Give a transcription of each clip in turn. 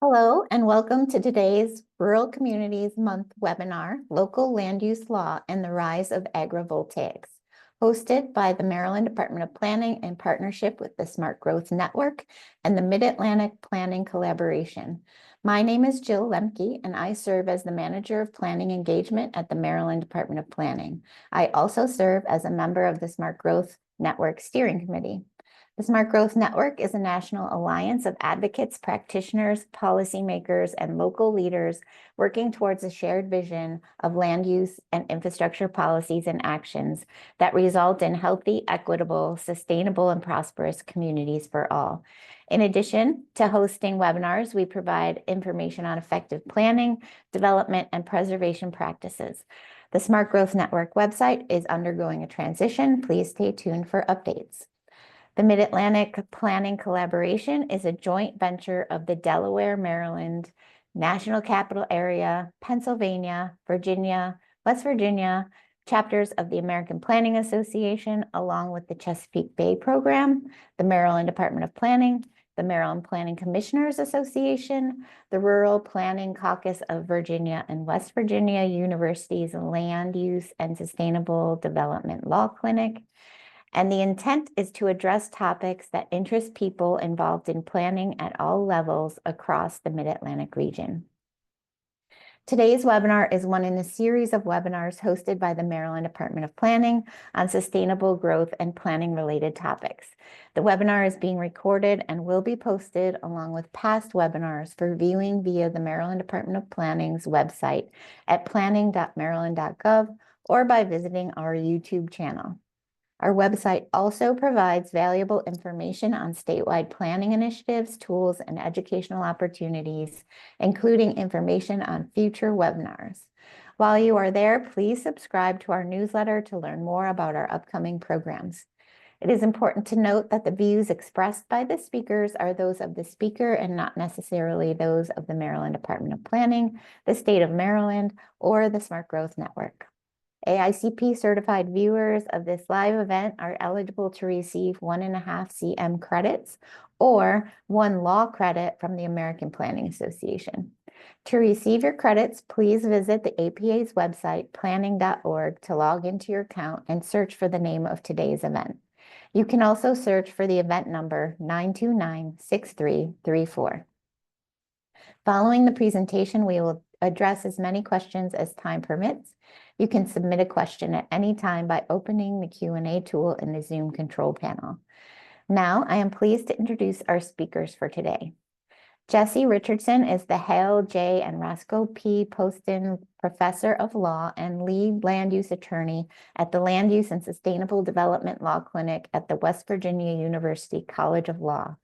Hello, and welcome to today's Rural Communities Month webinar, Local Land Use Law and the Rise of Agrivoltaics, hosted by the Maryland Department of Planning in partnership with the Smart Growth Network and the Mid-Atlantic Planning Collaboration. My name is Jill Lemke, and I serve as the Manager of Planning Engagement at the Maryland Department of Planning. I also serve as a member of the Smart Growth Network Steering Committee. The Smart Growth Network is a national alliance of advocates, practitioners, policymakers, and local leaders working towards a shared vision of land use and infrastructure policies and actions that result in healthy, equitable, sustainable, and prosperous communities for all. In addition to hosting webinars, we provide information on effective planning, development, and preservation practices. The Smart Growth Network website is undergoing a transition. Please stay tuned for updates. The Mid-Atlantic Planning Collaboration is a joint venture of the Delaware, Maryland, National Capital Area, Pennsylvania, Virginia, West Virginia, chapters of the American Planning Association, along with the Chesapeake Bay Program, the Maryland Department of Planning, the Maryland Planning Commissioners Association, the Rural Planning Caucus of Virginia and West Virginia University's Land Use and Sustainable Development Law Clinic. And the intent is to address topics that interest people involved in planning at all levels across the Mid-Atlantic region. Today's webinar is one in a series of webinars hosted by the Maryland Department of Planning on sustainable growth and planning related topics. The webinar is being recorded and will be posted along with past webinars for viewing via the Maryland Department of Planning's website at planning.maryland.gov or by visiting our YouTube channel. Our website also provides valuable information on statewide planning initiatives, tools, and educational opportunities, including information on future webinars. While you are there, please subscribe to our newsletter to learn more about our upcoming programs. It is important to note that the views expressed by the speakers are those of the speaker and not necessarily those of the Maryland Department of Planning, the state of Maryland, or the Smart Growth Network. AICP certified viewers of this live event are eligible to receive 1.5 CM credits or 1 law credit from the American Planning Association. To receive your credits, please visit the APA's website, planning.org, to log into your account and search for the name of today's event. You can also search for the event number 929-6334. Following the presentation, we will address as many questions as time permits. You can submit a question at any time by opening the Q&A tool in the Zoom control panel. Now, I am pleased to introduce our speakers for today. Jesse Richardson is the Hale J. and Roscoe P. Poston Professor of Law and Lead Land Use Attorney at the Land Use and Sustainable Development Law Clinic at the West Virginia University College of Law.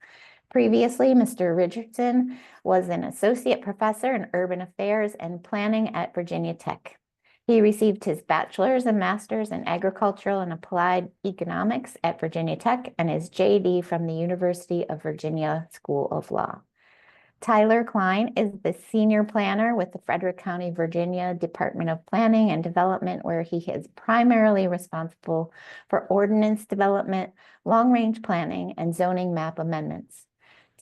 Previously, Mr. Richardson was an associate professor in urban affairs and planning at Virginia Tech. He received his bachelor's and master's in agricultural and applied economics at Virginia Tech and his JD from the University of Virginia School of Law. Tyler Klein is the senior planner with the Frederick County, Virginia Department of Planning and Development, where he is primarily responsible for ordinance development, long-range planning, and zoning map amendments.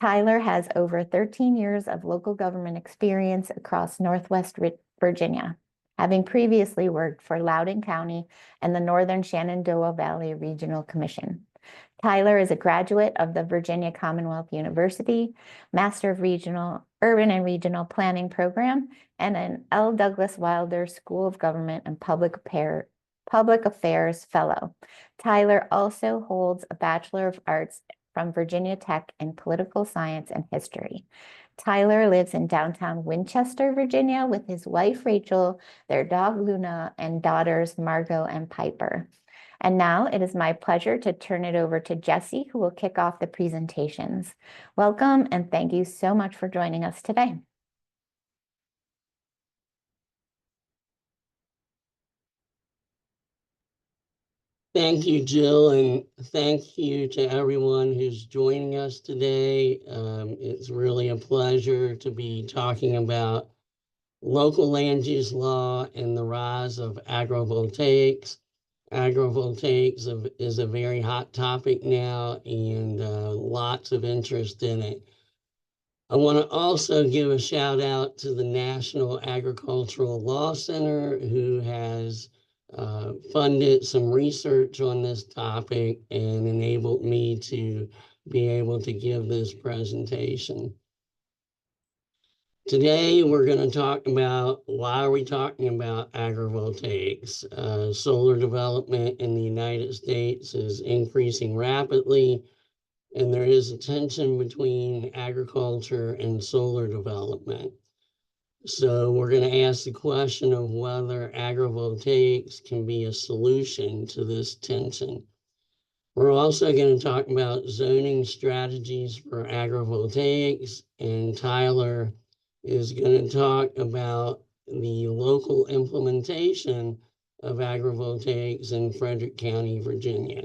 Tyler has over 13 years of local government experience across Northwest Virginia, having previously worked for Loudoun County and the Northern Shenandoah Valley Regional Commission. Tyler is a graduate of the Virginia Commonwealth University, Master of Urban and Regional Planning Program, and an L. Douglas Wilder School of Government and Public Affairs Fellow. Tyler also holds a Bachelor of Arts from Virginia Tech in Political Science and History. Tyler lives in downtown Winchester, Virginia, with his wife, Rachel, their dog, Luna, and daughters, Margot and Piper. And now it is my pleasure to turn it over to Jesse, who will kick off the presentations. Welcome, and thank you so much for joining us today. Thank you, Jill, and thank you to everyone who's joining us today. It's really a pleasure to be talking about local land use law and the rise of agrivoltaics. Agrivoltaics is a very hot topic now, and lots of interest in it. I want to also give a shout out to the National Agricultural Law Center, who has funded some research on this topic and enabled me to be able to give this presentation. Today, we're going to talk about why are we talking about agrivoltaics. Solar development in the United States is increasing rapidly, and there is a tension between agriculture and solar development. So we're going to ask the question of whether agrivoltaics can be a solution to this tension. We're also going to talk about zoning strategies for agrivoltaics, and Tyler is going to talk about the local implementation of agrivoltaics in Frederick County, Virginia.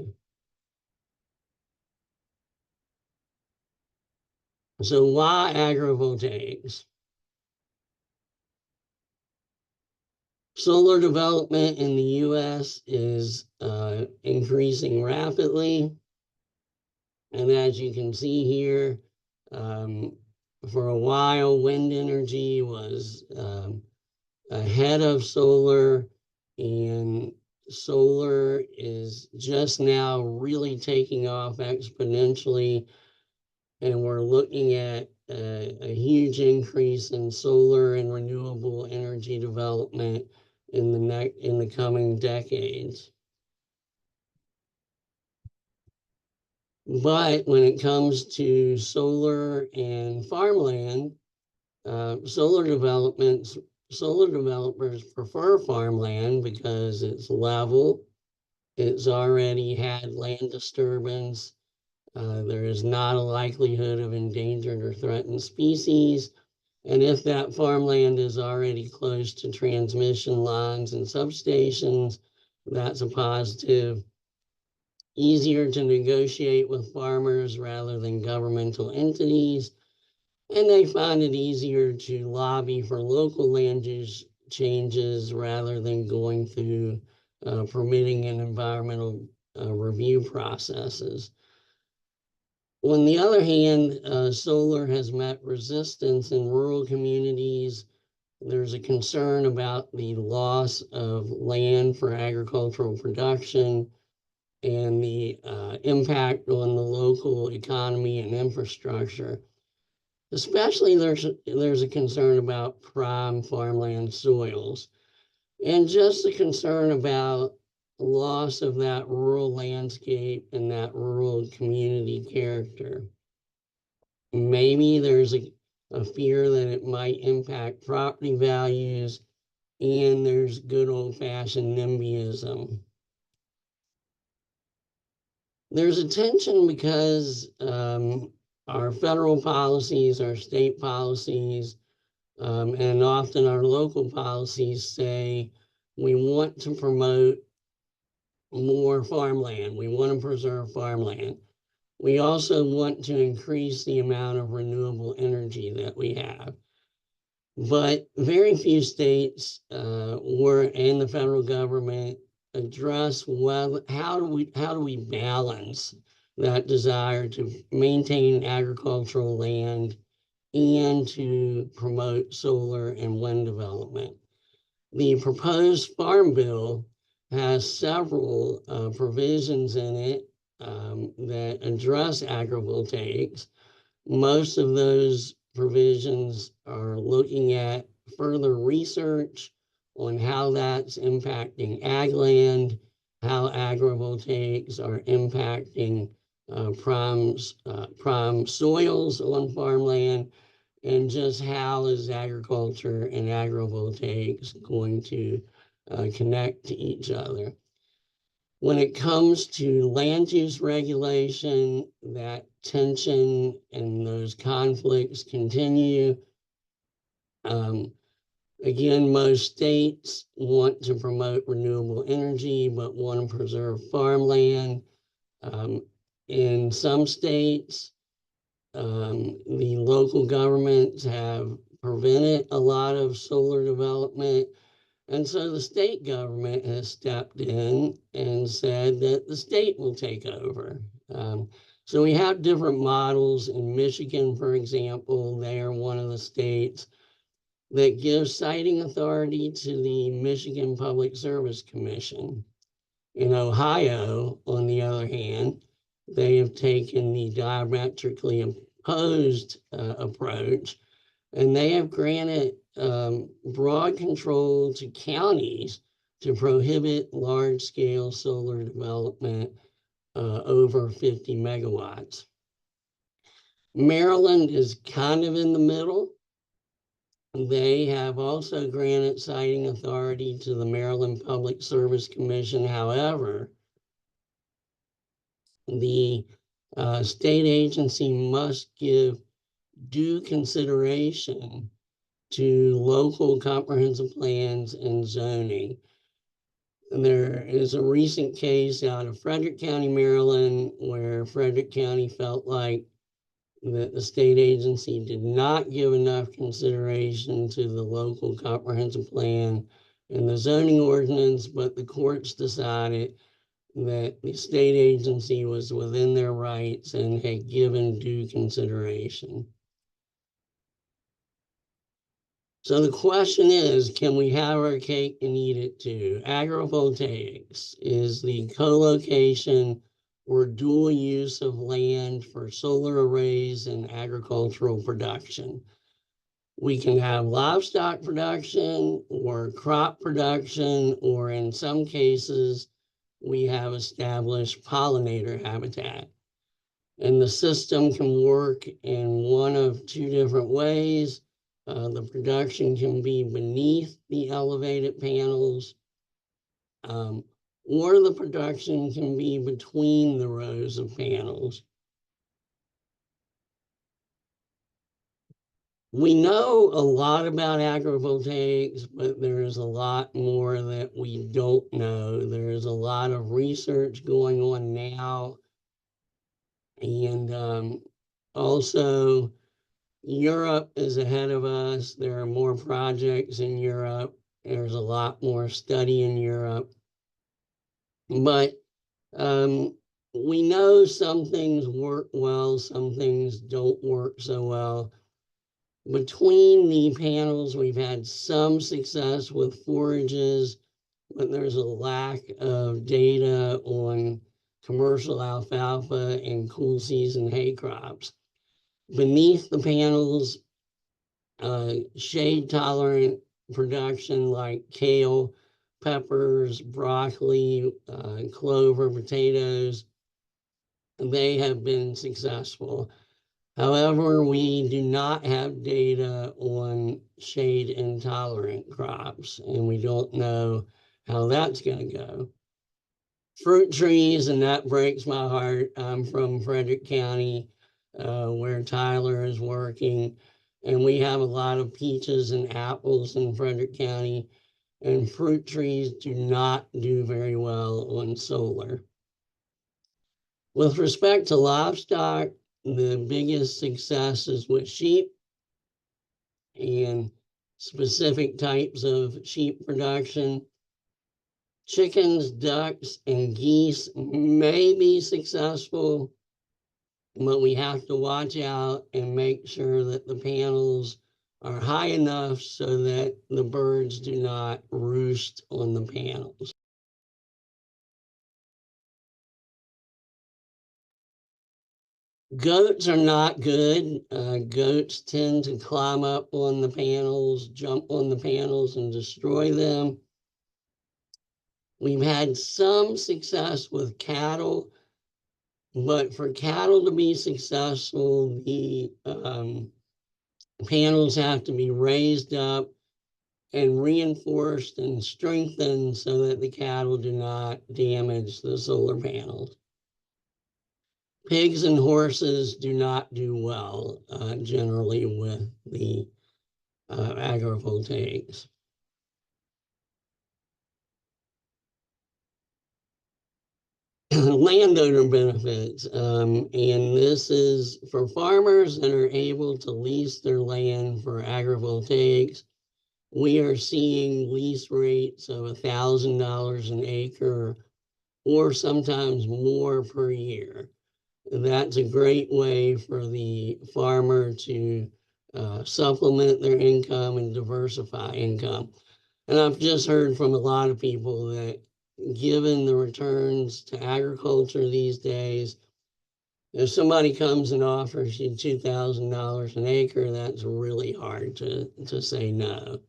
So why agrivoltaics? Solar development in the U.S. is increasing rapidly. And as you can see here, for a while, wind energy was ahead of solar, and solar is just now really taking off exponentially. And we're looking at a huge increase in solar and renewable energy development in the coming decades. But when it comes to solar and farmland, solar developers prefer farmland because it's level, it's already had land disturbance, there is not a likelihood of endangered or threatened species. And if that farmland is already close to transmission lines and substations, that's a positive. Easier to negotiate with farmers rather than governmental entities. And they find it easier to lobby for local land use changes rather than going through permitting and environmental review processes. On the other hand, solar has met resistance in rural communities. There's a concern about the loss of land for agricultural production and the impact on the local economy and infrastructure. Especially there's a concern about prime farmland soils, and just a concern about loss of that rural landscape and that rural community character. Maybe there's a fear that it might impact property values, and there's good old-fashioned NIMBYism. There's a tension because our federal policies, our state policies, and often our local policies say we want to promote more farmland. We want to preserve farmland. We also want to increase the amount of renewable energy that we have. But very few states and the federal government address how do we balance that desire to maintain agricultural land and to promote solar and wind development. The proposed Farm Bill has several provisions in it that address agrivoltaics. Most of those provisions are looking at further research on how that's impacting ag land, how agrivoltaics are impacting prime soils on farmland, and just how is agriculture and agrivoltaics going to connect to each other. When it comes to land use regulation, that tension and those conflicts continue. Again, most states want to promote renewable energy, but want to preserve farmland. In some states, the local governments have prevented a lot of solar development. And so the state government has stepped in and said that the state will take over. So we have different models. In Michigan, for example, they are one of the states that gives siting authority to the Michigan Public Service Commission. In Ohio, on the other hand, they have taken the diametrically opposed approach, and they have granted broad control to counties to prohibit large-scale solar development over 50 megawatts. Maryland is kind of in the middle. They have also granted siting authority to the Maryland Public Service Commission. However, the state agency must give due consideration to local comprehensive plans and zoning. And there is a recent case out of Frederick County, Maryland, where Frederick County felt like that the state agency did not give enough consideration to the local comprehensive plan and the zoning ordinance, but the courts decided that the state agency was within their rights and had given due consideration. So the question is, can we have our cake and eat it too? Agrivoltaics is the co-location or dual use of land for solar arrays and agricultural production. We can have livestock production or crop production, or in some cases, we have established pollinator habitat. And the system can work in one of two different ways. The production can be beneath the elevated panels, or the production can be between the rows of panels. We know a lot about agrivoltaics, but there is a lot more that we don't know. There is a lot of research going on now. And also, Europe is ahead of us. There are more projects in Europe. There's a lot more study in Europe. But we know some things work well, some things don't work so well. Between the panels, we've had some success with forages, but there's a lack of data on commercial alfalfa and cool season hay crops. Beneath the panels, shade tolerant production like kale, peppers, broccoli, clover, potatoes, they have been successful. However, we do not have data on shade intolerant crops, and we don't know how that's going to go. Fruit trees, and that breaks my heart. I'm from Frederick County, where Tyler is working, and we have a lot of peaches and apples in Frederick County, and fruit trees do not do very well on solar. With respect to livestock, the biggest success is with sheep and specific types of sheep production. Chickens, ducks, and geese may be successful, but we have to watch out and make sure that the panels are high enough so that the birds do not roost on the panels. Goats are not good. Goats tend to climb up on the panels, jump on the panels, and destroy them. We've had some success with cattle, but for cattle to be successful, the panels have to be raised up and reinforced and strengthened so that the cattle do not damage the solar panels. Pigs and horses do not do well generally with the agrivoltaics. Landowner benefits, and this is for farmers that are able to lease their land for agrivoltaics. We are seeing lease rates of $1,000 an acre or sometimes more per year. that's a great way for the farmer to supplement their income and diversify income. And I've just heard from a lot of people that given the returns to agriculture these days, if somebody comes and offers you $2,000 an acre, that's really hard to say no.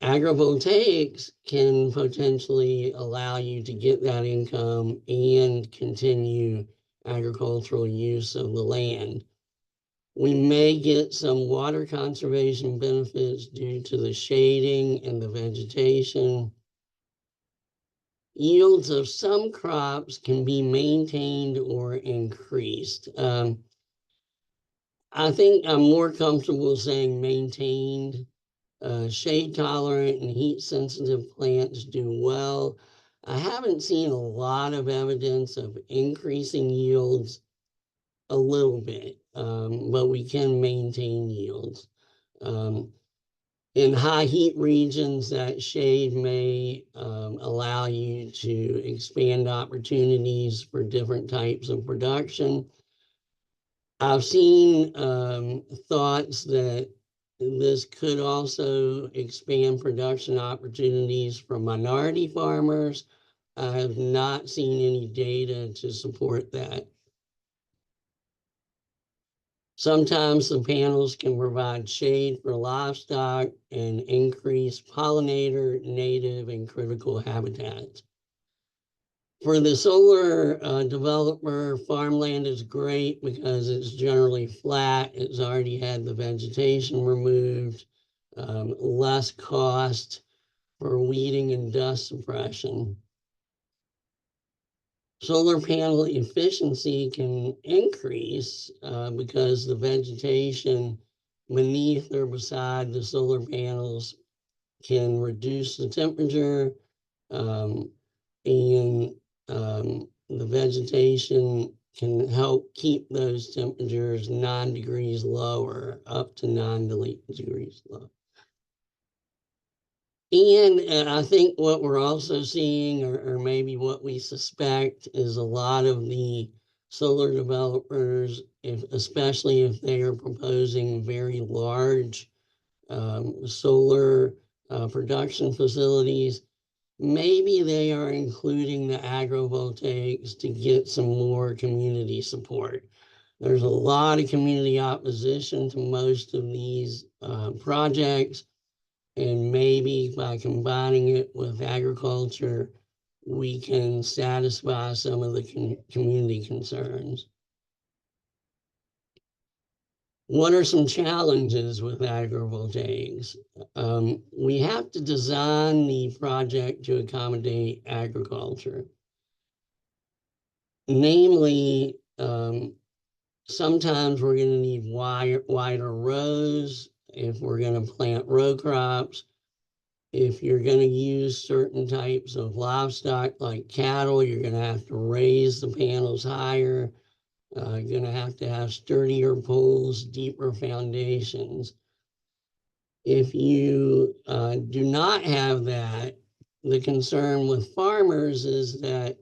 Agrivoltaics can potentially allow you to get that income and continue agricultural use of the land. We may get some water conservation benefits due to the shading and the vegetation. Yields of some crops can be maintained or increased. I think I'm more comfortable saying maintained. Shade tolerant and heat sensitive plants do well. I haven't seen a lot of evidence of increasing yields, a little bit, but we can maintain yields. In high heat regions, that shade may allow you to expand opportunities for different types of production. I've seen thoughts that this could also expand production opportunities for minority farmers. I have not seen any data to support that. Sometimes the panels can provide shade for livestock and increase pollinator, native, and critical habitats. For the solar developer, farmland is great because it's generally flat. It's already had the vegetation removed, less cost for weeding and dust suppression. Solar panel efficiency can increase because the vegetation beneath or beside the solar panels can reduce the temperature, and the vegetation can help keep those temperatures 9 degrees lower, up to 9 degrees lower. And I think what we're also seeing, or maybe what we suspect, is a lot of the solar developers, especially if they are proposing very large solar production facilities, maybe they are including the agrivoltaics to get some more community support. There's a lot of community opposition to most of these projects, and maybe by combining it with agriculture, we can satisfy some of the community concerns. What are some challenges with agrivoltaics? We have to design the project to accommodate agriculture. Namely, sometimes we're going to need wider rows if we're going to plant row crops. If you're going to use certain types of livestock like cattle, you're going to have to raise the panels higher. You're going to have sturdier poles, deeper foundations. If you do not have that, the concern with farmers is that,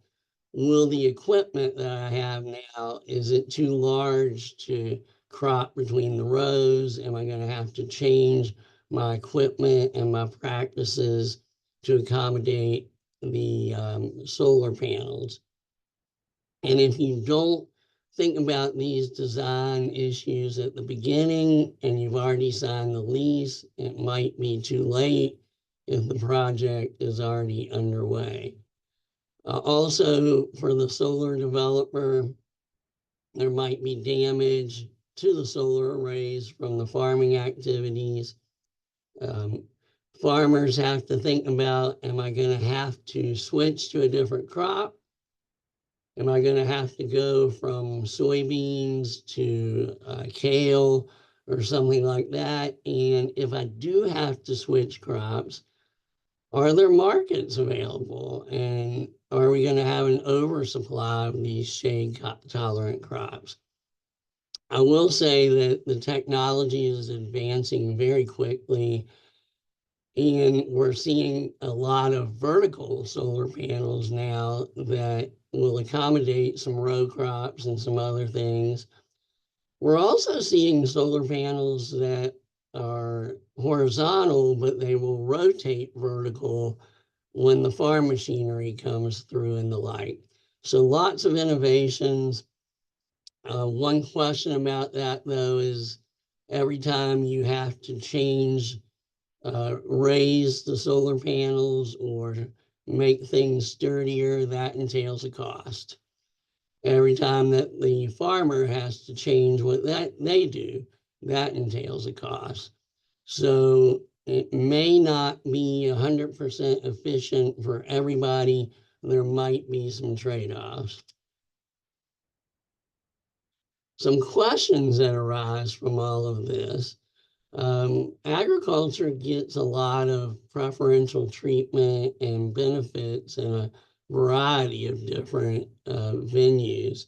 will the equipment that I have now, is it too large to crop between the rows? Am I going to have to change my equipment and my practices to accommodate the solar panels? And if you don't think about these design issues at the beginning and you've already signed the lease, it might be too late if the project is already underway. Also, for the solar developer, there might be damage to the solar arrays from the farming activities. Farmers have to think about, am I going to have to switch to a different crop? Am I going to have to go from soybeans to kale or something like that? And if I do have to switch crops, are there markets available? And are we going to have an oversupply of these shade tolerant crops? I will say that the technology is advancing very quickly. And we're seeing a lot of vertical solar panels now that will accommodate some row crops and some other things. We're also seeing solar panels that are horizontal, but they will rotate vertical when the farm machinery comes through and the like. So lots of innovations. One question about that, though, is every time you have to change, raise the solar panels or make things sturdier, that entails a cost. Every time that the farmer has to change what they do, that entails a cost. So it may not be 100% efficient for everybody. There might be some trade-offs. Some questions that arise from all of this. Agriculture gets a lot of preferential treatment and benefits in a variety of different venues.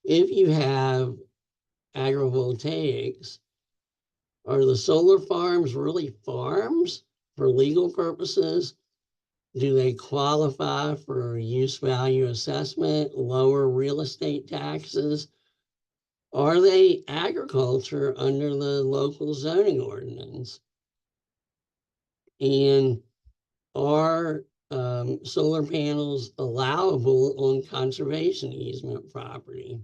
If you have agrivoltaics, are the solar farms really farms for legal purposes? Do they qualify for use value assessment, lower real estate taxes? Are they agriculture under the local zoning ordinance? And are solar panels allowable on conservation easement property?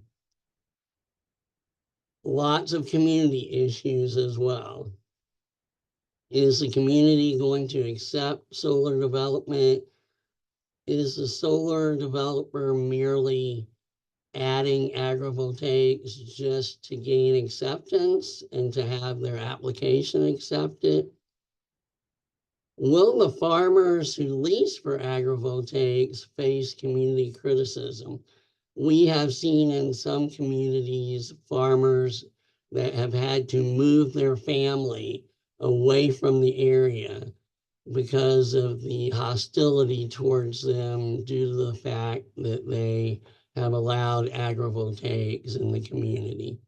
Lots of community issues as well. Is the community going to accept solar development? Is the solar developer merely adding agrivoltaics just to gain acceptance and to have their application accepted? Will the farmers who lease for agrivoltaics face community criticism? We have seen in some communities farmers that have had to move their family away from the area because of the hostility towards them due to the fact that they have allowed agrivoltaics in the community.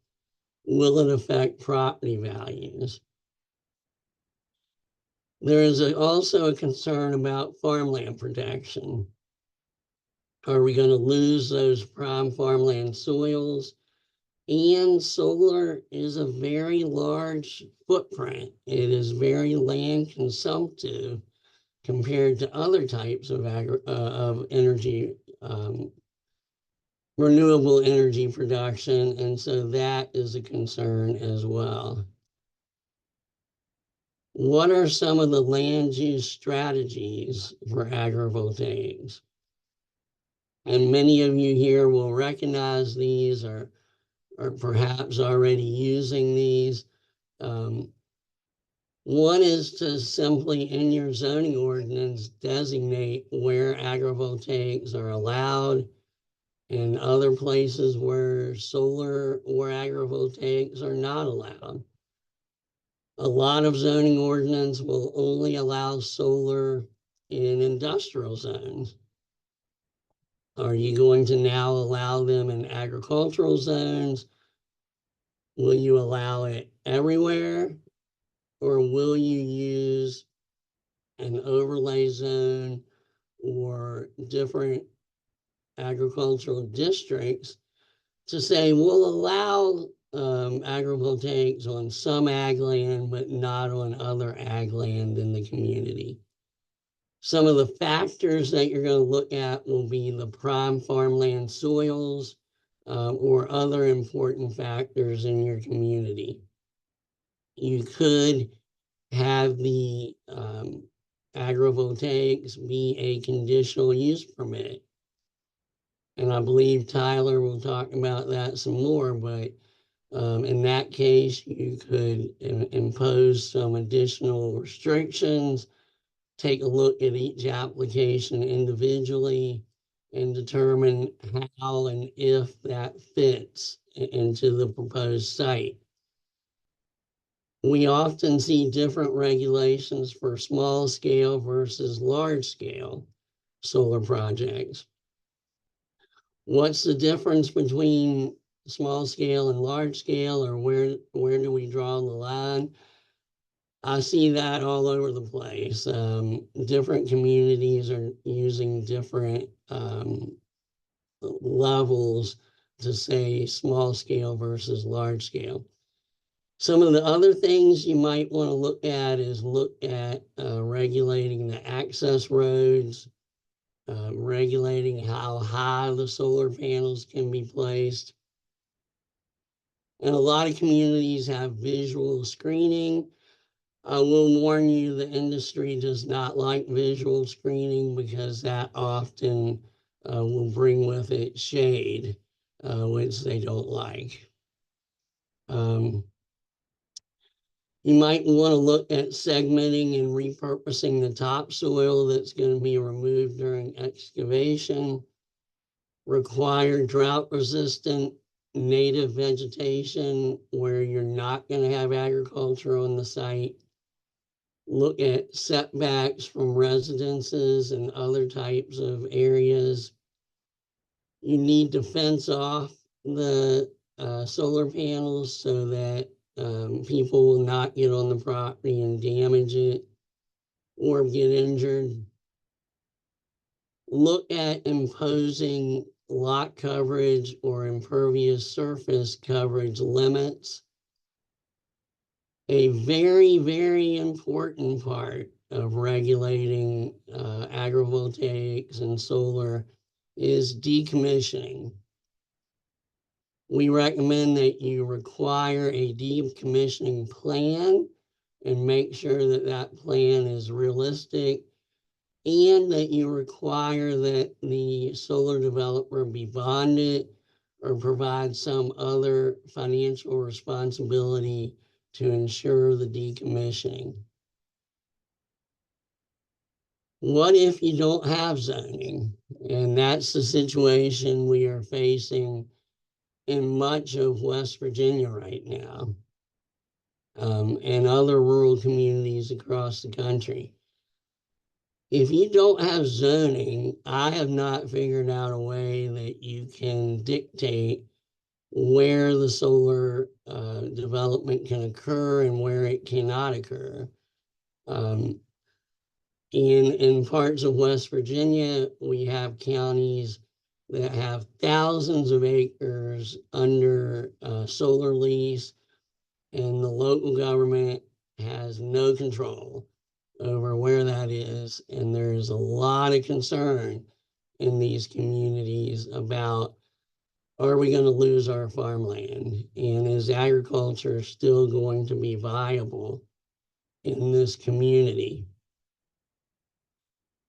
Will it affect property values? There is also a concern about farmland protection. Are we going to lose those prime farmland soils? And solar is a very large footprint. It is very land consumptive compared to other types of energy, renewable energy production. And so that is a concern as well. What are some of the land use strategies for agrivoltaics? And many of you here will recognize these or perhaps already using these. One is to simply in your zoning ordinance designate where agrivoltaics are allowed and other places where solar or agrivoltaics are not allowed. A lot of zoning ordinance will only allow solar in industrial zones. Are you going to now allow them in agricultural zones? Will you allow it everywhere? Or will you use an overlay zone or different agricultural districts to say we'll allow agrivoltaics on some ag land, but not on other ag land in the community? Some of the factors that you're going to look at will be the prime farmland soils or other important factors in your community. You could have the agrivoltaics be a conditional use permit. And I believe Tyler will talk about that some more, but in that case, you could impose some additional restrictions, take a look at each application individually and determine how and if that fits into the proposed site. We often see different regulations for small scale versus large scale solar projects. What's the difference between small scale and large scale, or where do we draw the line? I see that all over the place. Different communities are using different levels to say small scale versus large scale. Some of the other things you might want to look at is regulating the access roads, regulating how high the solar panels can be placed. And a lot of communities have visual screening. I will warn you, the industry does not like visual screening because that often will bring with it shade, which they don't like. You might want to look at segmenting and repurposing the topsoil that's going to be removed during excavation, require drought-resistant native vegetation where you're not going to have agriculture on the site. Look at setbacks from residences and other types of areas. You need to fence off the solar panels so that people will not get on the property and damage it or get injured. Look at imposing lot coverage or impervious surface coverage limits. A very, very important part of regulating agrivoltaics and solar is decommissioning. We recommend that you require a decommissioning plan and make sure that that plan is realistic, and that you require that the solar developer be bonded or provide some other financial responsibility to ensure the decommissioning. What if you don't have zoning? And that's the situation we are facing in much of West Virginia right now, and other rural communities across the country. If you don't have zoning, I have not figured out a way that you can dictate where the solar development can occur and where it cannot occur. In parts of West Virginia, we have counties that have thousands of acres under solar lease, and the local government has no control over where that is. And there's a lot of concern in these communities about, are we going to lose our farmland? And is agriculture still going to be viable in this community?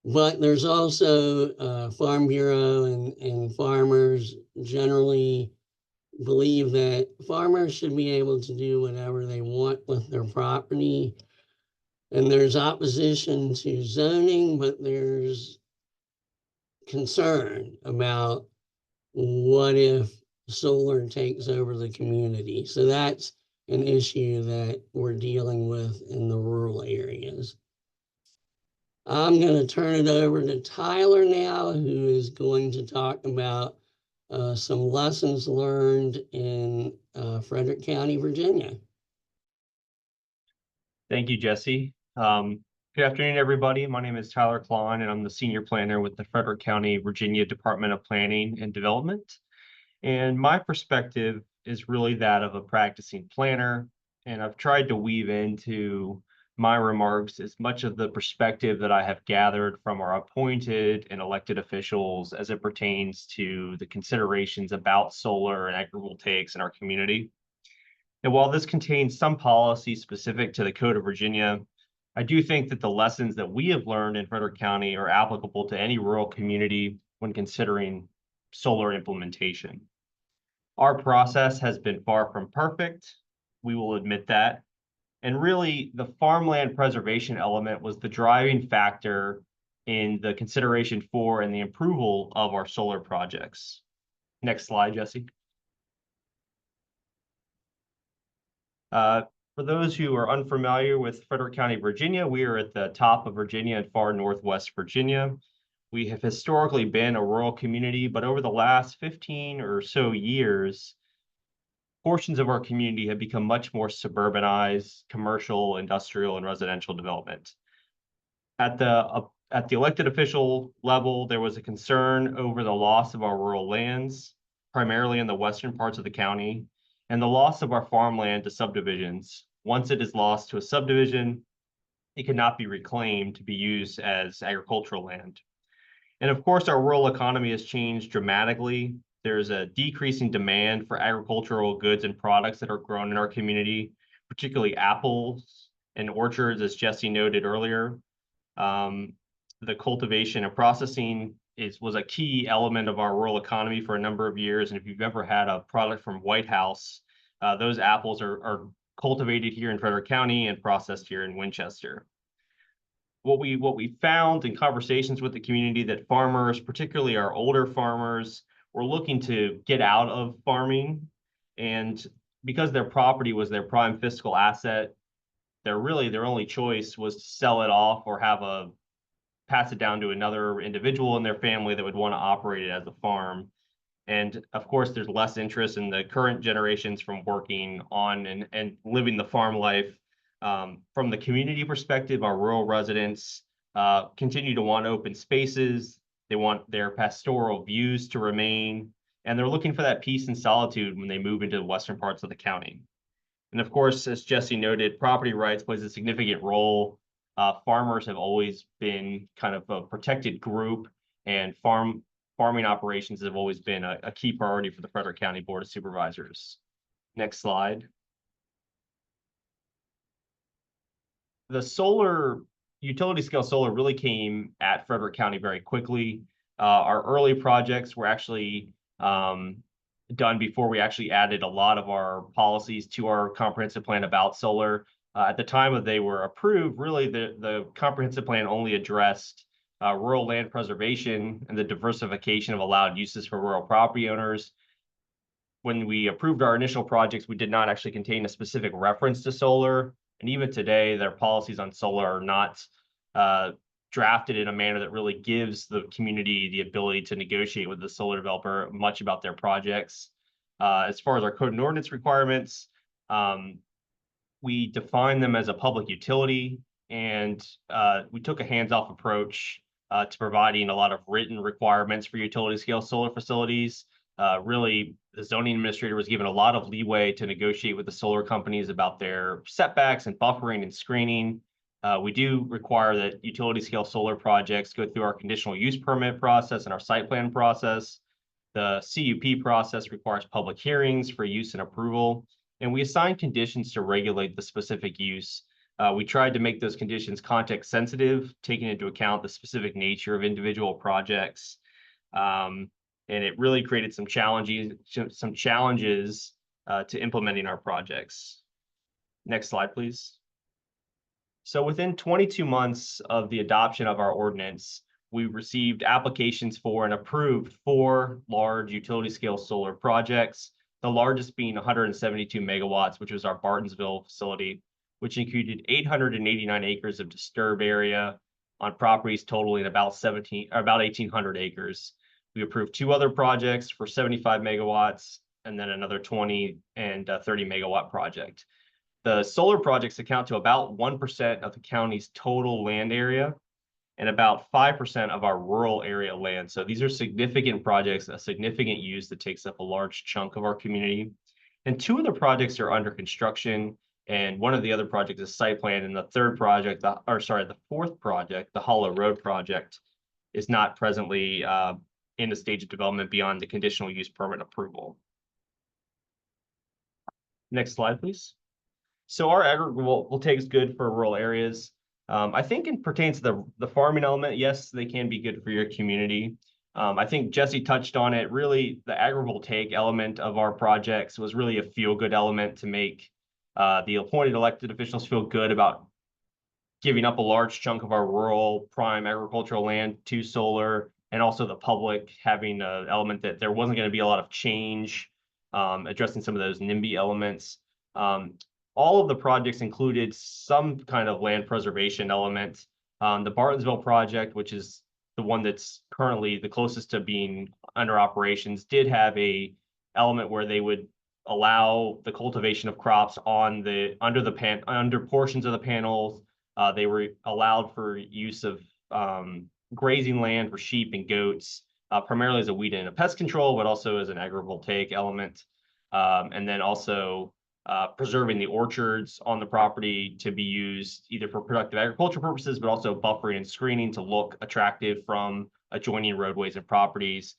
But there's also Farm Bureau and farmers generally believe that farmers should be able to do whatever they want with their property. And there's opposition to zoning, but there's concern about what if solar takes over the community. So that's an issue that we're dealing with in the rural areas. I'm going to turn it over to Tyler now, who is going to talk about some lessons learned in Frederick County, Virginia. Thank you, Jesse. Good afternoon, everybody. My name is Tyler Klon, and I'm the senior planner with the Frederick County, Virginia Department of Planning and Development. And my perspective is really that of a practicing planner, and I've tried to weave into my remarks as much of the perspective that I have gathered from our appointed and elected officials as it pertains to the considerations about solar and agrivoltaics in our community. And while this contains some policy specific to the Code of Virginia, I do think that the lessons that we have learned in Frederick County are applicable to any rural community when considering solar implementation. Our process has been far from perfect. We will admit that. And really, the farmland preservation element was the driving factor in the consideration for and the approval of our solar projects. Next slide, Jesse. For those who are unfamiliar with Frederick County, Virginia, we are at the top of Virginia and far northwest Virginia. We have historically been a rural community, but over the last 15 or so years, portions of our community have become much more suburbanized, commercial, industrial, and residential development. At the elected official level, there was a concern over the loss of our rural lands, primarily in the western parts of the county, and the loss of our farmland to subdivisions. Once it is lost to a subdivision, it cannot be reclaimed to be used as agricultural land. And of course, our rural economy has changed dramatically. There's a decreasing demand for agricultural goods and products that are grown in our community, particularly apples and orchards, as Jesse noted earlier. The cultivation and processing was a key element of our rural economy for a number of years. And if you've ever had a product from White House, those apples are cultivated here in Frederick County and processed here in Winchester. What we found in conversations with the community, that farmers, particularly our older farmers, were looking to get out of farming, and because their property was their prime fiscal asset, their only choice was to sell it off or pass it down to another individual in their family that would want to operate it as a farm. And of course, there's less interest in the current generations from working on and living the farm life. From the community perspective, our rural residents continue to want open spaces. They want their pastoral views to remain, and they're looking for that peace and solitude when they move into the western parts of the county. And of course, as Jesse noted, property rights plays a significant role. Farmers have always been kind of a protected group, and farming operations have always been a key priority for the Frederick County Board of Supervisors. Next slide. The utility scale solar really came at Frederick County very quickly. Our early projects were actually done before we actually added a lot of our policies to our comprehensive plan about solar. At the time that they were approved, really the comprehensive plan only addressed rural land preservation and the diversification of allowed uses for rural property owners. When we approved our initial projects, we did not actually contain a specific reference to solar. And even today, their policies on solar are not drafted in a manner that really gives the community the ability to negotiate with the solar developer much about their projects. As far as our code and ordinance requirements, we define them as a public utility, and we took a hands-off approach to providing a lot of written requirements for utility scale solar facilities. Really, the zoning administrator was given a lot of leeway to negotiate with the solar companies about their setbacks and buffering and screening. We do require that utility scale solar projects go through our conditional use permit process and our site plan process. The CUP process requires public hearings for use and approval, and we assign conditions to regulate the specific use. We tried to make those conditions context sensitive, taking into account the specific nature of individual projects. And it really created some challenges to implementing our projects. Next slide, please. So within 22 months of the adoption of our ordinance, we received applications for and approved 4 large utility scale solar projects, the largest being 172 megawatts, which was our Bartonsville facility, which included 889 acres of disturbed area on properties totaling about 1,800 acres. We approved 2 other projects for 75 megawatts, and then another 20 and 30 megawatt project. The solar projects account to about 1% of the county's total land area and about 5% of our rural area land. So these are significant projects, a significant use that takes up a large chunk of our community. And 2 of the projects are under construction, and one of the other projects is site plan, and the fourth project, the Hollow Road project, is not presently in the stage of development beyond the conditional use permit approval. Next slide, please. So our agrivoltaics is good for rural areas. I think it pertains to the farming element. Yes, they can be good for your community. I think Jesse touched on it. Really, the agrivoltaic element of our projects was really a feel-good element to make the appointed elected officials feel good about giving up a large chunk of our rural prime agricultural land to solar, and also the public having an element that there wasn't going to be a lot of change, addressing some of those NIMBY elements. All of the projects included some kind of land preservation element. The Bartonsville project, which is the one that's currently the closest to being under operations, did have a element where they would allow the cultivation of crops on the under portions of the panels. They were allowed for use of grazing land for sheep and goats, primarily as a weed and a pest control, but also as an agrivoltaic element. And then also preserving the orchards on the property to be used either for productive agriculture purposes, but also buffering and screening to look attractive from adjoining roadways and properties.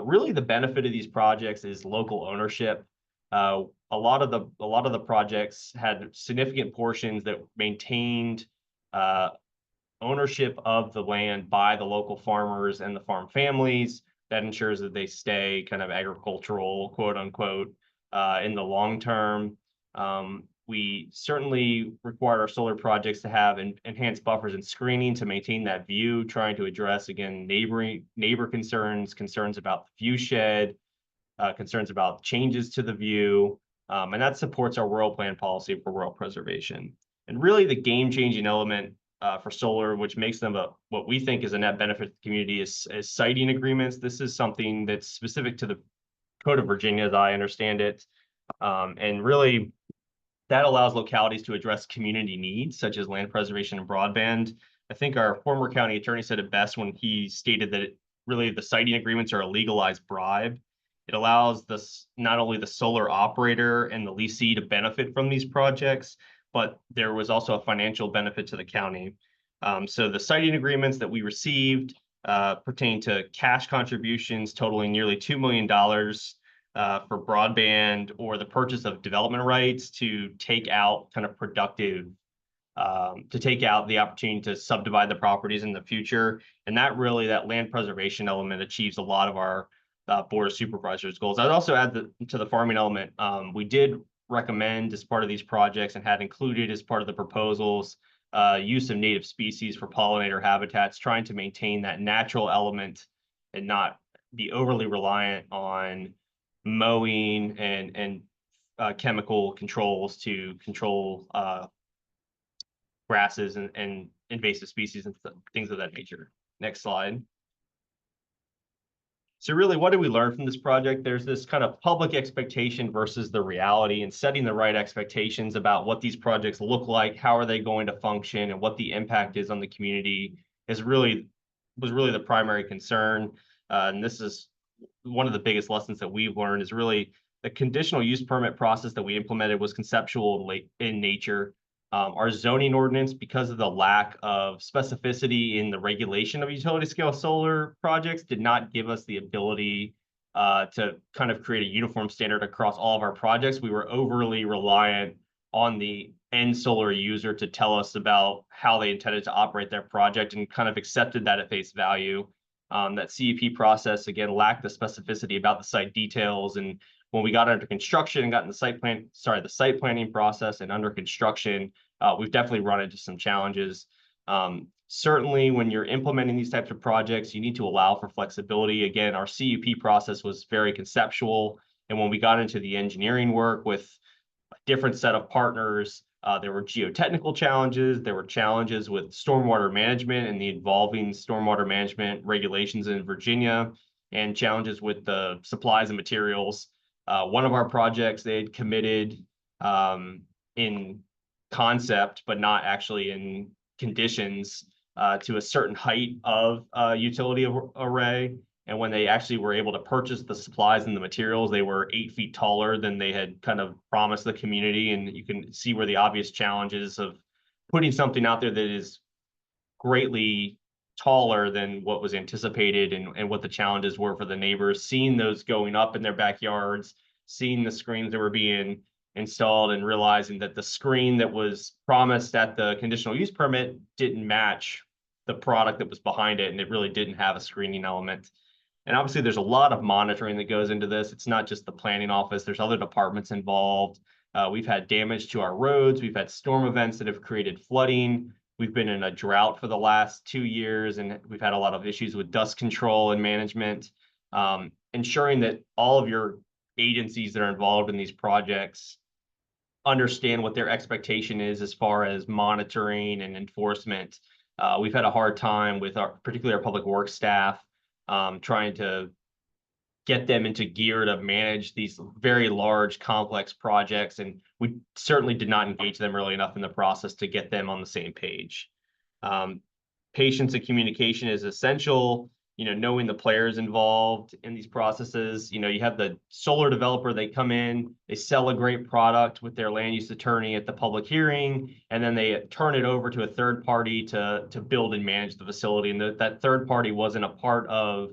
Really, the benefit of these projects is local ownership. A lot of the projects had significant portions that maintained ownership of the land by the local farmers and the farm families. That ensures that they stay kind of agricultural, quote unquote, in the long term. We certainly require our solar projects to have enhanced buffers and screening to maintain that view, trying to address, again, neighbor concerns about the view shed, concerns about changes to the view, and that supports our rural plan policy for rural preservation. And really the game-changing element for solar, which makes them what we think is a net benefit to the community, is siting agreements. This is something that's specific to the Code of Virginia, as I understand it. And really, that allows localities to address community needs, such as land preservation and broadband. I think our former county attorney said it best when he stated that really the siting agreements are a legalized bribe. It allows not only the solar operator and the leasee to benefit from these projects, but there was also a financial benefit to the county. So the siting agreements that we received pertain to cash contributions totaling nearly $2 million for broadband or the purchase of development rights to take out kind of productive, to take out the opportunity to subdivide the properties in the future. And that land preservation element achieves a lot of our Board of Supervisors goals. I'd also add to the farming element, we did recommend as part of these projects and had included as part of the proposals use of native species for pollinator habitats, trying to maintain that natural element and not be overly reliant on mowing and chemical controls to control grasses and invasive species and things of that nature. Next slide. So really, what did we learn from this project? There's this kind of public expectation versus the reality, and setting the right expectations about what these projects look like, how are they going to function, and what the impact is on the community was really the primary concern. And this is one of the biggest lessons that we've learned, is really the conditional use permit process that we implemented was conceptual in nature. Our zoning ordinance, because of the lack of specificity in the regulation of utility scale solar projects, did not give us the ability to kind of create a uniform standard across all of our projects. We were overly reliant on the end solar user to tell us about how they intended to operate their project, and kind of accepted that at face value. That CUP process, again, lacked the specificity about the site details. And when we got under construction and got in the site planning process and under construction, we've definitely run into some challenges. Certainly, when you're implementing these types of projects, you need to allow for flexibility. Again, our CUP process was very conceptual. And when we got into the engineering work with a different set of partners, there were geotechnical challenges. There were challenges with stormwater management and the evolving stormwater management regulations in Virginia, and challenges with the supplies and materials. One of our projects, they had committed in concept, but not actually in conditions, to a certain height of utility array. And when they actually were able to purchase the supplies and the materials, they were 8 feet taller than they had kind of promised the community. And you can see where the obvious challenges of putting something out there that is greatly taller than what was anticipated, and what the challenges were for the neighbors, seeing those going up in their backyards, seeing the screens that were being installed, and realizing that the screen that was promised at the conditional use permit didn't match the product that was behind it, and it really didn't have a screening element. And obviously, there's a lot of monitoring that goes into this. It's not just the planning office. There's other departments involved. We've had damage to our roads. We've had storm events that have created flooding. We've been in a drought for the last 2 years, and we've had a lot of issues with dust control and management. Ensuring that all of your agencies that are involved in these projects understand what their expectation is as far as monitoring and enforcement. We've had a hard time with particularly our public works staff, trying to get them into gear to manage these very large, complex projects. And we certainly did not engage them early enough in the process to get them on the same page. Patience and communication is essential. Knowing the players involved in these processes. You have the solar developer, they come in, they sell a great product with their land use attorney at the public hearing, and then they turn it over to a third party to build and manage the facility. And that third party wasn't a part of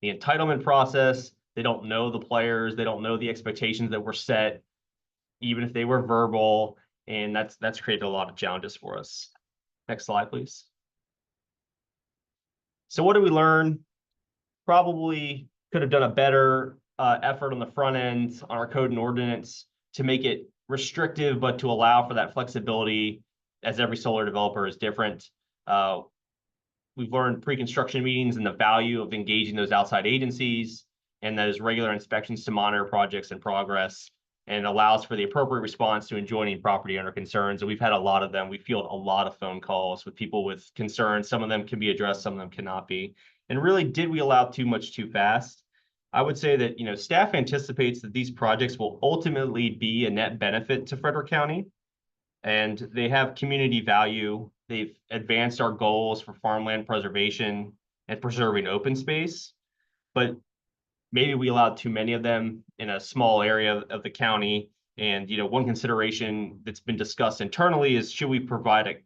the entitlement process. They don't know the players, they don't know the expectations that were set, even if they were verbal, and that's created a lot of challenges for us. Next slide, please. So what did we learn? Probably could have done a better effort on the front end on our code and ordinance to make it restrictive, but to allow for that flexibility, as every solar developer is different. We've learned pre-construction meetings and the value of engaging those outside agencies and those regular inspections to monitor projects in progress, and allows for the appropriate response to adjoining property owner concerns. And we've had a lot of them. We field a lot of phone calls with people with concerns. Some of them can be addressed, some of them cannot be. And really, did we allow too much too fast? I would say that staff anticipates that these projects will ultimately be a net benefit to Frederick County, and they have community value. They've advanced our goals for farmland preservation and preserving open space, but maybe we allowed too many of them in a small area of the county. And one consideration that's been discussed internally is should we provide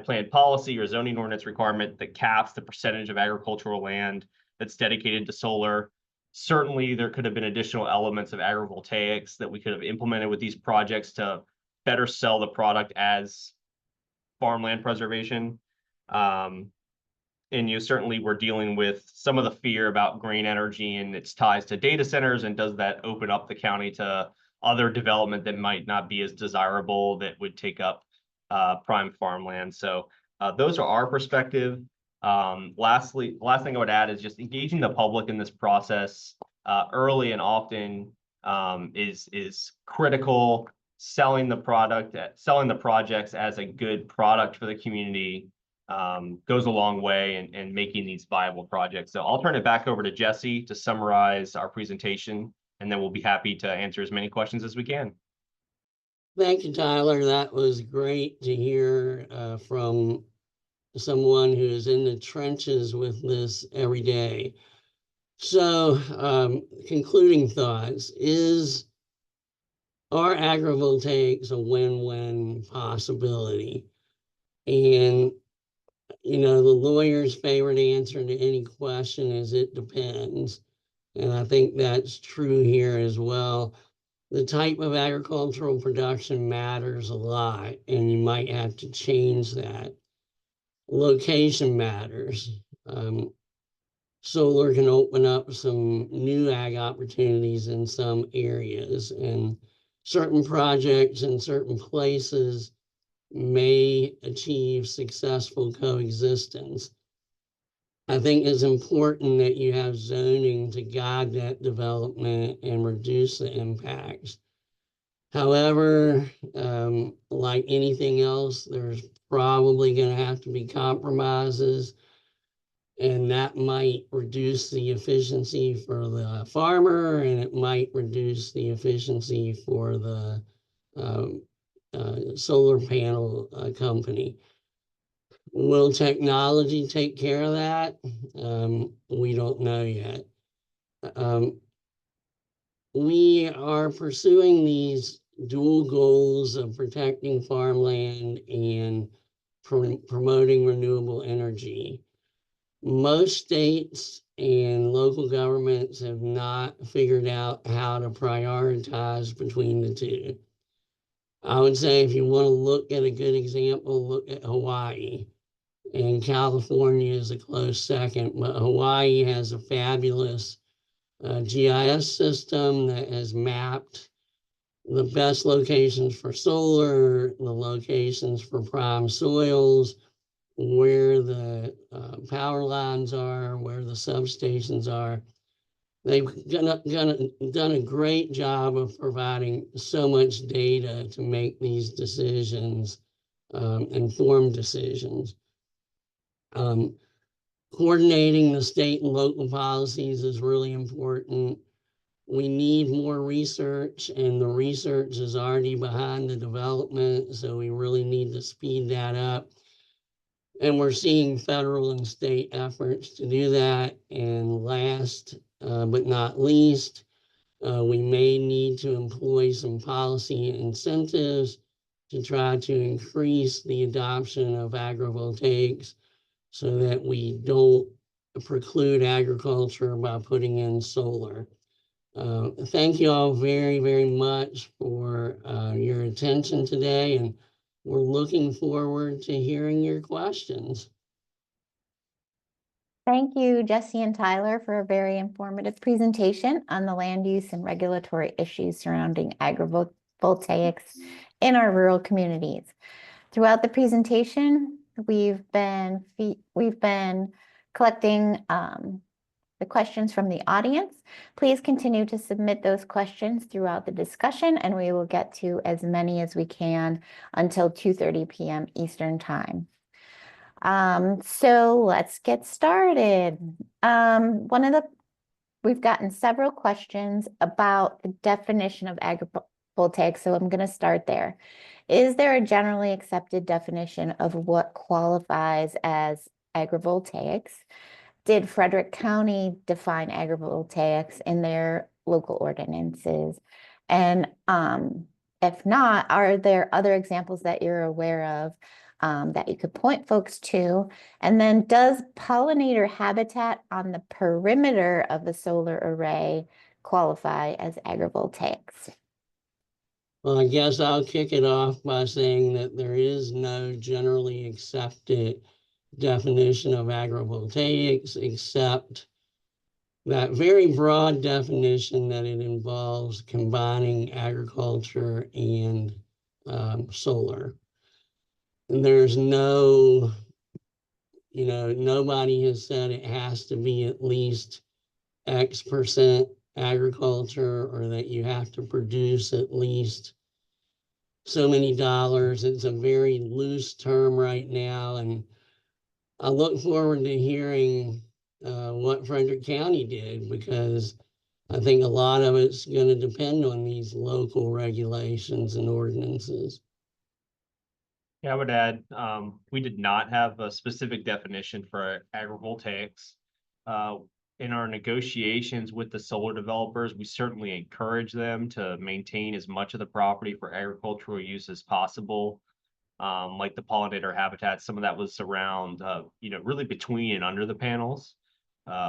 planned policy or zoning ordinance requirement that caps the percentage of agricultural land that's dedicated to solar? Certainly, there could have been additional elements of agrivoltaics that we could have implemented with these projects to better sell the product as farmland preservation. And certainly we're dealing with some of the fear about green energy and its ties to data centers, and does that open up the county to other development that might not be as desirable, that would take up prime farmland. So those are our perspective. Last thing I would add is just engaging the public in this process early and often is critical. Selling the projects as a good product for the community goes a long way in making these viable projects. So I'll turn it back over to Jesse to summarize our presentation, and then we'll be happy to answer as many questions as we can. Thank you, Tyler. That was great to hear from someone who is in the trenches with this every day. So concluding thoughts, are agrivoltaics a win-win possibility? And the lawyer's favorite answer to any question is it depends. And I think that's true here as well. The type of agricultural production matters a lot, and you might have to change that. Location matters. Solar can open up some new ag opportunities in some areas, and certain projects in certain places may achieve successful coexistence. I think it's important that you have zoning to guide that development and reduce the impacts. However, like anything else, there's probably going to have to be compromises, and that might reduce the efficiency for the farmer, and it might reduce the efficiency for the solar panel company. Will technology take care of that? We don't know yet. We are pursuing these dual goals of protecting farmland and promoting renewable energy. Most states and local governments have not figured out how to prioritize between the two. I would say if you want to look at a good example, look at Hawaii. And California is a close second, but Hawaii has a fabulous GIS system that has mapped the best locations for solar, the locations for prime soils, where the power lines are, where the substations are. They've done a great job of providing so much data to make these decisions, informed decisions. Coordinating the state and local policies is really important. We need more research, and the research is already behind the development, so we really need to speed that up. And we're seeing federal and state efforts to do that. And last but not least, we may need to employ some policy incentives to try to increase the adoption of agrivoltaics so that we don't preclude agriculture by putting in solar. Thank you all very, very much for your attention today, and we're looking forward to hearing your questions. Thank you, Jesse and Tyler, for a very informative presentation on the land use and regulatory issues surrounding agrivoltaics in our rural communities. Throughout the presentation, we've been collecting the questions from the audience. Please continue to submit those questions throughout the discussion, and we will get to as many as we can until 2:30 p.m. Eastern Time. So let's get started. We've gotten several questions about the definition of agrivoltaics, so I'm going to start there. Is there a generally accepted definition of what qualifies as agrivoltaics? Did Frederick County define agrivoltaics in their local ordinances? And if not, are there other examples that you're aware of that you could point folks to? And then does pollinator habitat on the perimeter of the solar array qualify as agrivoltaics? Well, I guess I'll kick it off by saying that there is no generally accepted definition of agrivoltaics, except that very broad definition that it involves combining agriculture and solar. And there's no, nobody has said it has to be at least X% agriculture, or that you have to produce at least so many dollars. It's a very loose term right now, and I look forward to hearing what Frederick County did, because I think a lot of it's going to depend on these local regulations and ordinances. Yeah, I would add, we did not have a specific definition for agrivoltaics. In our negotiations with the solar developers, we certainly encourage them to maintain as much of the property for agricultural use as possible. Like the pollinator habitat, some of that was around, really between and under the panels.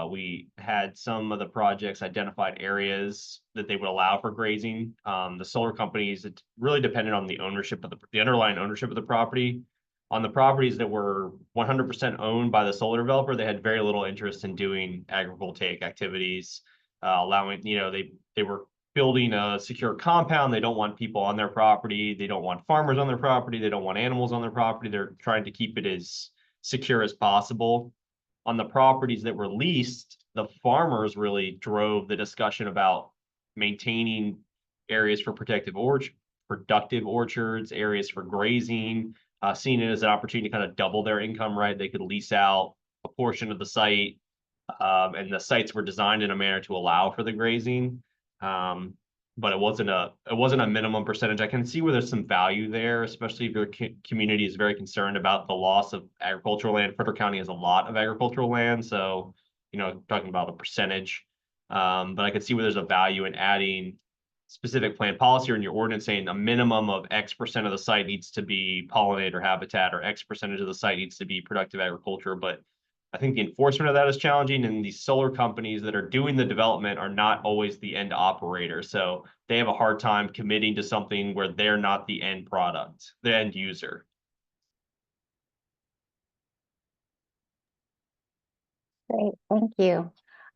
We had some of the projects identified areas that they would allow for grazing. The solar companies, it really depended on the ownership of the underlying ownership of the property. On the properties that were 100% owned by the solar developer, they had very little interest in doing agrivoltaic activities, allowing, they were building a secure compound. They don't want people on their property. They don't want farmers on their property. They don't want animals on their property. They're trying to keep it as secure as possible. On the properties that were leased, the farmers really drove the discussion about maintaining areas for productive orchards, areas for grazing, seeing it as an opportunity to kind of double their income, right? They could lease out a portion of the site, and the sites were designed in a manner to allow for the grazing. But it wasn't a minimum percentage. I can see where there's some value there, especially if your community is very concerned about the loss of agricultural land. Frederick County has a lot of agricultural land, so talking about a percentage. But I could see where there's a value in adding specific plan policy or in your ordinance saying a minimum of X% of the site needs to be pollinator habitat, or X percentage of the site needs to be productive agriculture. But I think the enforcement of that is challenging, and these solar companies that are doing the development are not always the end operator. So they have a hard time committing to something where they're not the end product, the end user. Great, thank you.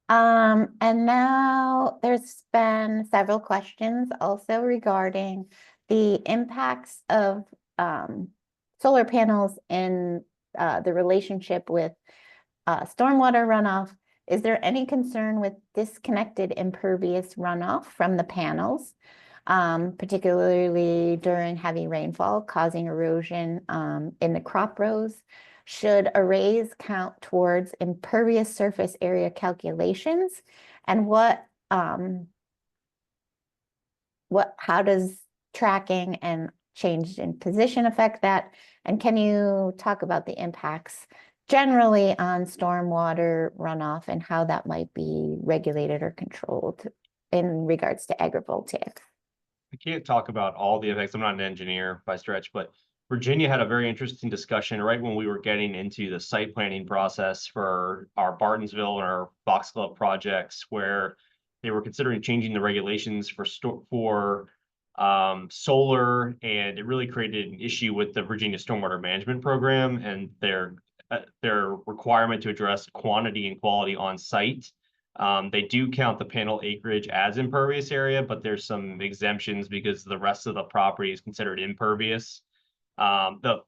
And now there's been several questions also regarding the impacts of solar panels in the relationship with stormwater runoff. Is there any concern with disconnected impervious runoff from the panels, particularly during heavy rainfall, causing erosion in the crop rows? Should arrays count towards impervious surface area calculations? And how does tracking and change in position affect that? And can you talk about the impacts generally on stormwater runoff and how that might be regulated or controlled in regards to agrivoltaics? I can't talk about all the effects. I'm not an engineer by stretch, but Virginia had a very interesting discussion right when we were getting into the site planning process for our Bartonsville and our Box Club projects, where they were considering changing the regulations for solar, and it really created an issue with the Virginia Stormwater Management Program and their requirement to address quantity and quality on site. They do count the panel acreage as impervious area, but there's some exemptions because the rest of the property is considered impervious. The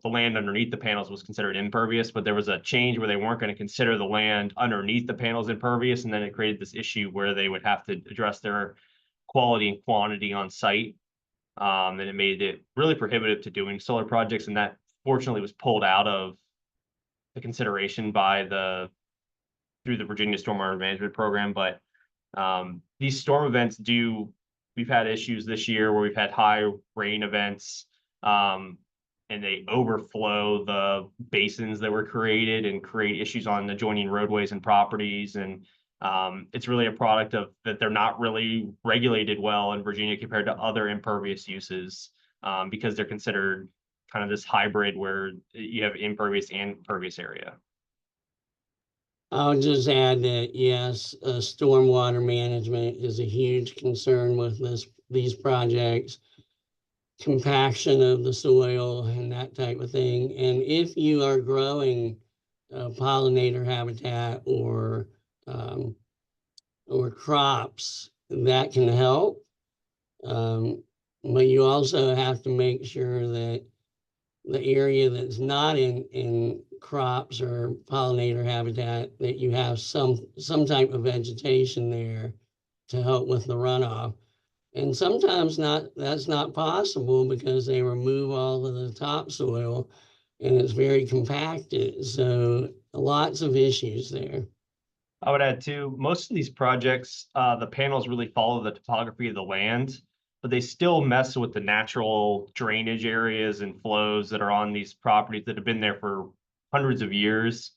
land underneath the panels was considered impervious, but there was a change where they weren't going to consider the land underneath the panels impervious, and then it created this issue where they would have to address their quality and quantity on site. And it made it really prohibitive to doing solar projects, and that fortunately was pulled out of the consideration through the Virginia Stormwater Management Program. But these storm events we've had issues this year where we've had high rain events, and they overflow the basins that were created and create issues on adjoining roadways and properties. And it's really a product of that they're not really regulated well in Virginia compared to other impervious uses, because they're considered kind of this hybrid where you have impervious and pervious area. I'll just add that, yes, stormwater management is a huge concern with these projects, compaction of the soil and that type of thing. And if you are growing pollinator habitat or crops, that can help. But you also have to make sure that the area that's not in crops or pollinator habitat, that you have some type of vegetation there to help with the runoff. And sometimes that's not possible because they remove all of the topsoil and it's very compacted. So lots of issues there. I would add too, most of these projects, the panels really follow the topography of the land, but they still mess with the natural drainage areas and flows that are on these properties that have been there for hundreds of years.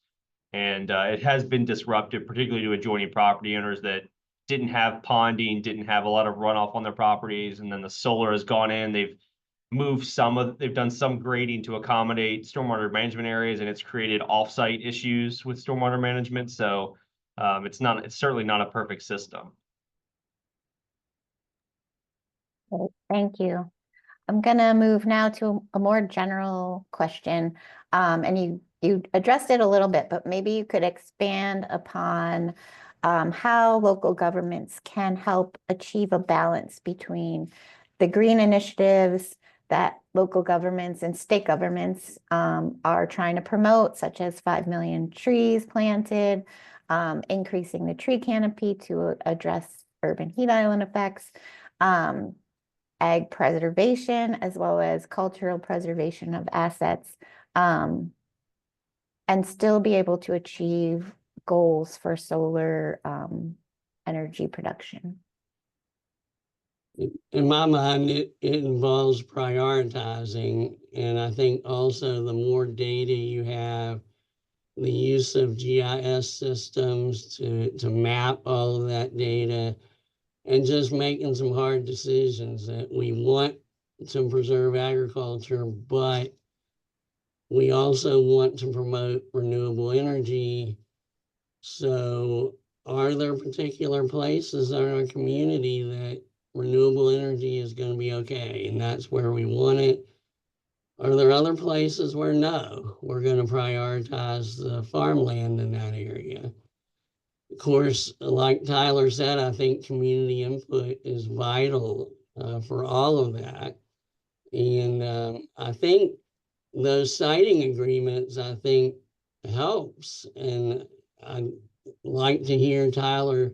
And it has been disruptive, particularly to adjoining property owners that didn't have ponding, didn't have a lot of runoff on their properties. And then the solar has gone in, they've done some grading to accommodate stormwater management areas, and it's created offsite issues with stormwater management. So it's certainly not a perfect system. Thank you. I'm gonna move now to a more general question. And you addressed it a little bit, but maybe you could expand upon how local governments can help achieve a balance between the green initiatives that local governments and state governments are trying to promote, such as 5 million trees planted, increasing the tree canopy to address urban heat island effects, ag preservation, as well as cultural preservation of assets, and still be able to achieve goals for solar energy production? In my mind, it involves prioritizing. And I think also the more data you have, the use of GIS systems to map all of that data, and just making some hard decisions that we want to preserve agriculture, but we also want to promote renewable energy. So are there particular places in our community that renewable energy is going to be okay, and that's where we want it? Are there other places where no, we're going to prioritize the farmland in that area? Of course, like Tyler said, I think community input is vital for all of that. And I think those siting agreements, I think, helps. And I'd like to hear Tyler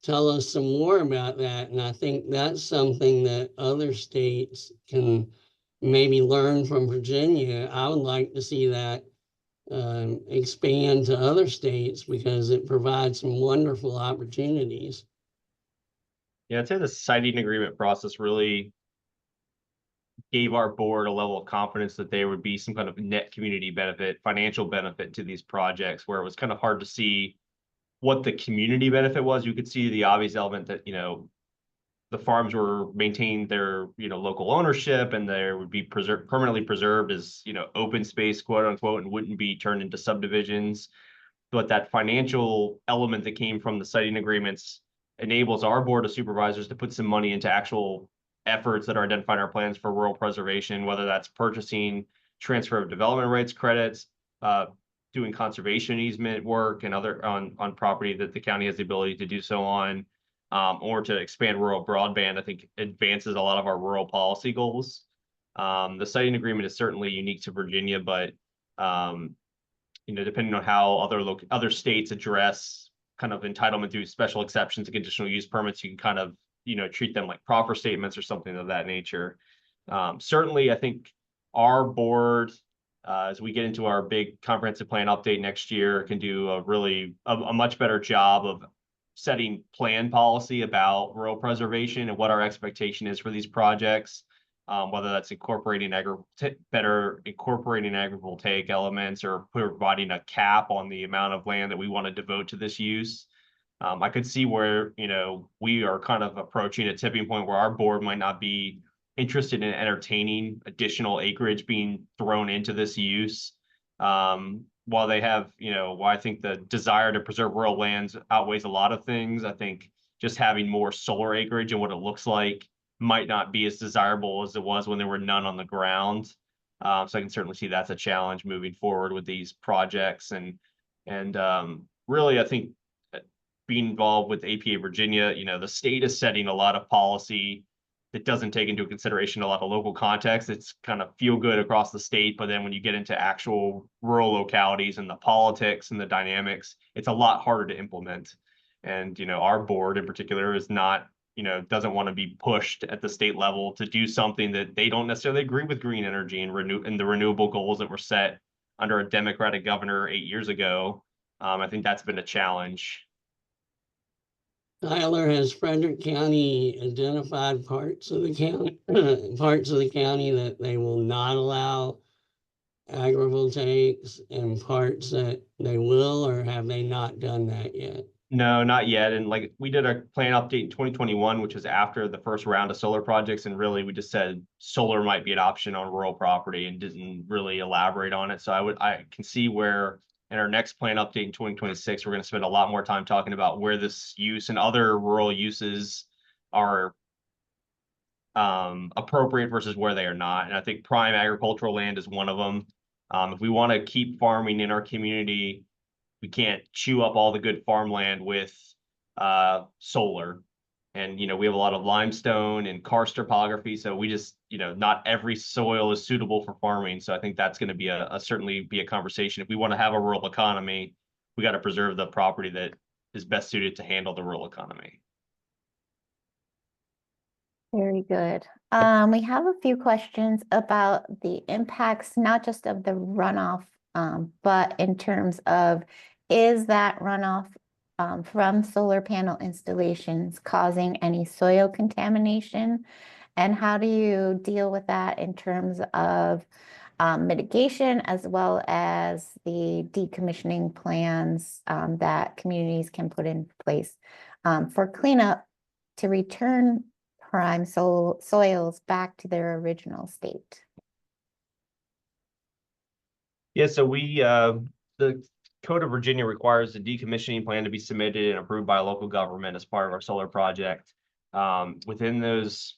tell us some more about that. And I think that's something that other states can maybe learn from Virginia. I would like to see that expand to other states because it provides some wonderful opportunities. Yeah, I'd say the siting agreement process really gave our board a level of confidence that there would be some kind of net community benefit, financial benefit to these projects, where it was kind of hard to see what the community benefit was. You could see the obvious element that, the farms were maintained their, local ownership, and there would be permanently preserved as, open space, quote unquote, and wouldn't be turned into subdivisions. But that financial element that came from the siting agreements enables our board of supervisors to put some money into actual efforts that are identified in our plans for rural preservation, whether that's purchasing transfer of development rights credits, doing conservation easement work and other on property that the county has the ability to do so on, or to expand rural broadband. I think advances a lot of our rural policy goals. The siting agreement is certainly unique to Virginia, but depending on how other states address kind of entitlement through special exceptions to conditional use permits, you can kind of, treat them like proper statements or something of that nature. Certainly, I think our board, as we get into our big comprehensive plan update next year, can do a much better job of setting plan policy about rural preservation and what our expectation is for these projects. Whether that's better incorporating agrivoltaic elements or providing a cap on the amount of land that we want to devote to this use. I could see where, we are kind of approaching a tipping point where our board might not be interested in entertaining additional acreage being thrown into this use. While they have, while I think the desire to preserve rural lands outweighs a lot of things, I think just having more solar acreage and what it looks like might not be as desirable as it was when there were none on the ground. So I can certainly see that's a challenge moving forward with these projects. And really, I think being involved with APA Virginia, the state is setting a lot of policy that doesn't take into consideration a lot of local context. It's kind of feel good across the state, but then when you get into actual rural localities and the politics and the dynamics, it's a lot harder to implement. And, our board in particular is not, doesn't want to be pushed at the state level to do something that they don't necessarily agree with green energy and the renewable goals that were set under a Democratic governor 8 years ago. I think that's been a challenge. Tyler, has Frederick County identified parts of the county that they will not allow agrivoltaics and parts that they will, or have they not done that yet? No, not yet. And like we did a plan update in 2021, which was after the first round of solar projects. And really, we just said solar might be an option on rural property and didn't really elaborate on it. So I can see where in our next plan update in 2026, we're going to spend a lot more time talking about where this use and other rural uses are appropriate versus where they are not. And I think prime agricultural land is one of them. If we want to keep farming in our community, we can't chew up all the good farmland with solar. And, we have a lot of limestone and karst topography. So we just, not every soil is suitable for farming. So I think that's going to be certainly be a conversation. If we want to have a rural economy, we got to preserve the property that is best suited to handle the rural economy. Very good. We have a few questions about the impacts, not just of the runoff, but in terms of, is that runoff from solar panel installations causing any soil contamination? And how do you deal with that in terms of mitigation, as well as the decommissioning plans that communities can put in place for cleanup to return prime soils back to their original state? Yeah, so the Code of Virginia requires a decommissioning plan to be submitted and approved by a local government as part of our solar project. Within those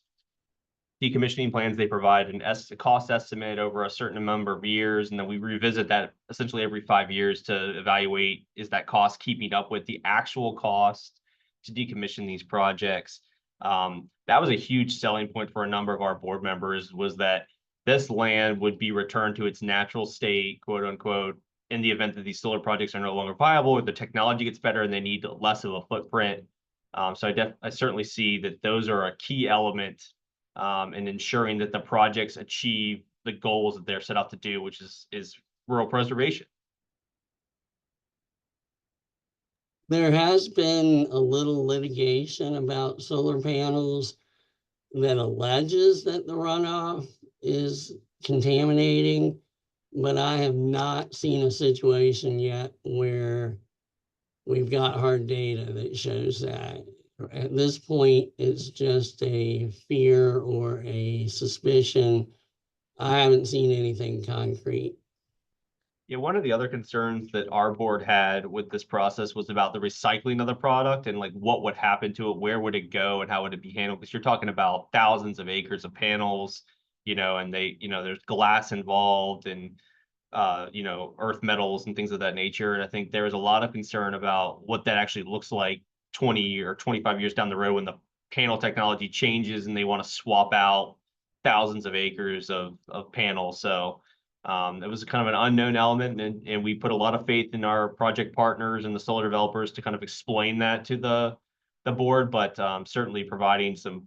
decommissioning plans, they provide a cost estimate over a certain number of years, and then we revisit that essentially every 5 years to evaluate, is that cost keeping up with the actual cost to decommission these projects. That was a huge selling point for a number of our board members, was that this land would be returned to its natural state, quote unquote, in the event that these solar projects are no longer viable, or the technology gets better and they need less of a footprint. So I certainly see that those are a key element in ensuring that the projects achieve the goals that they're set out to do, which is rural preservation. There has been a little litigation about solar panels that alleges that the runoff is contaminating, but I have not seen a situation yet where we've got hard data that shows that. At this point, it's just a fear or a suspicion. I haven't seen anything concrete. Yeah, one of the other concerns that our board had with this process was about the recycling of the product and like what would happen to it, where would it go, and how would it be handled? Because you're talking about thousands of acres of panels, and there's glass involved and earth metals and things of that nature. And I think there's a lot of concern about what that actually looks like 20 or 25 years down the road when the panel technology changes and they want to swap out thousands of acres of panels. So it was kind of an unknown element, and we put a lot of faith in our project partners and the solar developers to kind of explain that to the board, but certainly providing some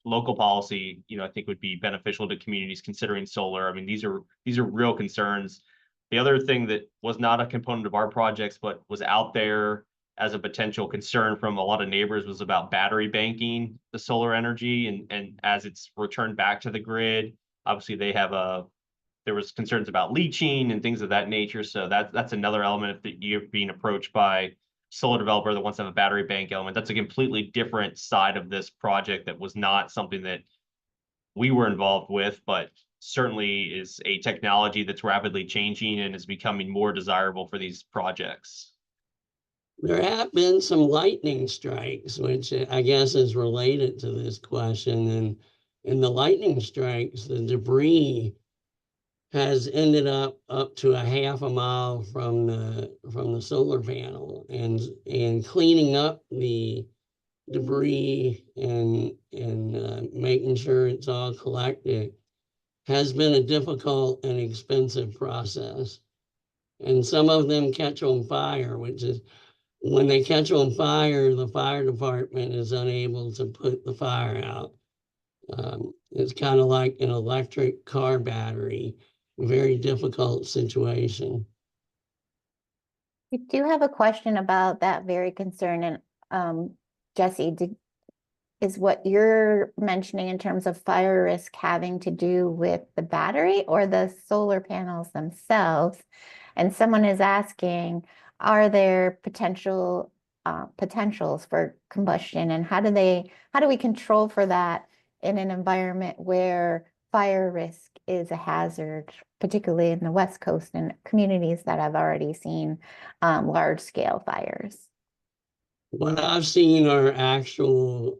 local policy, I think would be beneficial to communities considering solar. I mean, these are real concerns. The other thing that was not a component of our projects, but was out there as a potential concern from a lot of neighbors, was about battery banking the solar energy, and as it's returned back to the grid, obviously there was concerns about leaching and things of that nature. So that's another element if you're being approached by solar developer that wants to have a battery bank element. That's a completely different side of this project that was not something that we were involved with, but certainly is a technology that's rapidly changing and is becoming more desirable for these projects. There have been some lightning strikes, which I guess is related to this question. And in the lightning strikes, the debris has ended up to a half a mile from the solar panel, and cleaning up the debris and making sure it's all collected has been a difficult and expensive process. And some of them catch on fire, which is when they catch on fire, the fire department is unable to put the fire out. It's kind of like an electric car battery, very difficult situation. We do have a question about that very concern, and Jesse, is what you're mentioning in terms of fire risk having to do with the battery or the solar panels themselves? And someone is asking, are there potentials for combustion, and how do we control for that in an environment where fire risk is a hazard, particularly in the West Coast and communities that have already seen large scale fires? What I've seen are actual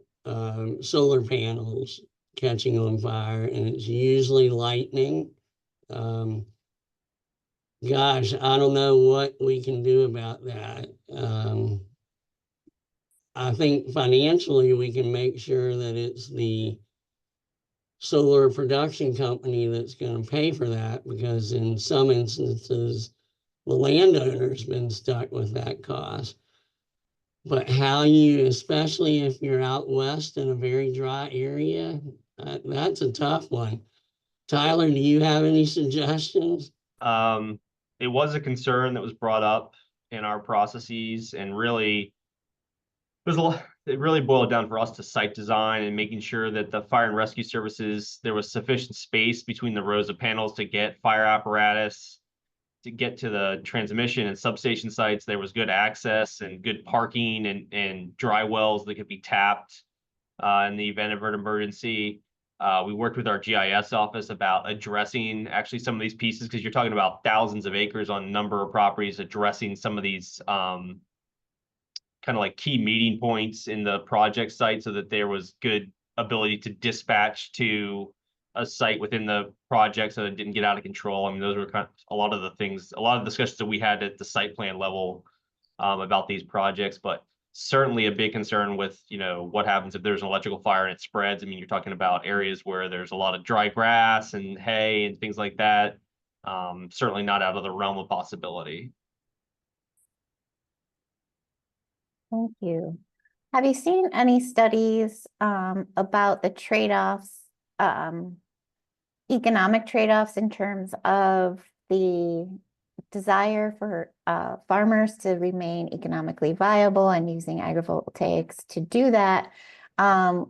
solar panels catching on fire, and it's usually lightning. Gosh, I don't know what we can do about that. I think financially we can make sure that it's the solar production company that's going to pay for that, because in some instances, the landowner's been stuck with that cost. But how you, especially if you're out west in a very dry area, that's a tough one. Tyler, do you have any suggestions? It was a concern that was brought up in our processes, and really it really boiled down for us to site design and making sure that the fire and rescue services, there was sufficient space between the rows of panels to get fire apparatus, to get to the transmission and substation sites. There was good access and good parking and dry wells that could be tapped in the event of an emergency. We worked with our GIS office about addressing actually some of these pieces, because you're talking about thousands of acres on a number of properties, addressing some of these kind of like key meeting points in the project site so that there was good ability to dispatch to a site within the project so that it didn't get out of control. I mean, those were kind of a lot of the things, a lot of discussions that we had at the site plan level about these projects, but certainly a big concern with, what happens if there's an electrical fire and it spreads. I mean, you're talking about areas where there's a lot of dry grass and hay and things like that. Certainly not out of the realm of possibility. Thank you. Have you seen any studies about the trade-offs, economic trade-offs in terms of the desire for farmers to remain economically viable and using agrivoltaics to do that,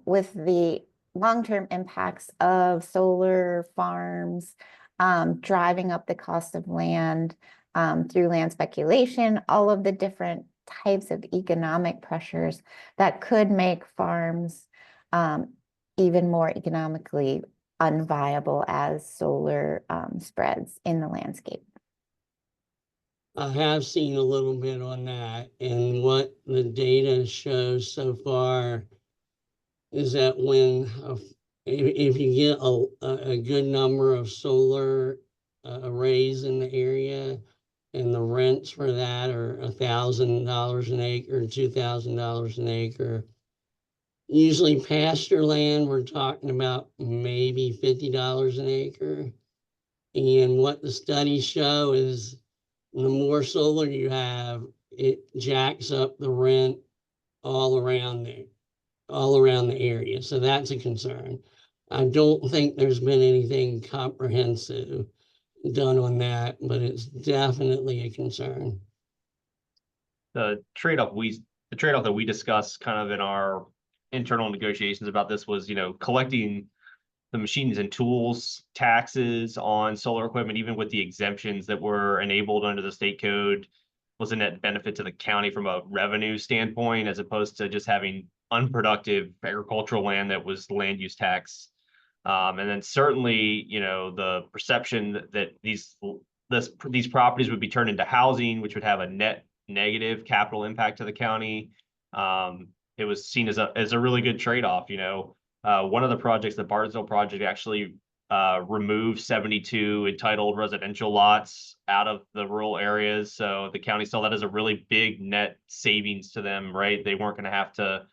with the long-term impacts of solar farms driving up the cost of land through land speculation, all of the different types of economic pressures that could make farms even more economically unviable as solar spreads in the landscape. I have seen a little bit on that, and what the data shows so far is that when if you get a good number of solar arrays in the area, and the rents for that are $1,000 an acre, $2,000 an acre. Usually pasture land, we're talking about maybe $50 an acre. And what the studies show is the more solar you have, it jacks up the rent all around the area. So that's a concern. I don't think there's been anything comprehensive done on that, but it's definitely a concern. The trade-off that we discussed kind of in our internal negotiations about this was, collecting the machines and tools taxes on solar equipment, even with the exemptions that were enabled under the state code, was a net benefit to the county from a revenue standpoint, as opposed to just having unproductive agricultural land that was land use tax. And then certainly, the perception that these properties would be turned into housing, which would have a net negative capital impact to the county. It was seen as a really good trade-off. One of the projects, the Bardsdale project, actually removed 72 entitled residential lots out of the rural areas. So the county saw that as a really big net savings to them, right? They weren't going to have to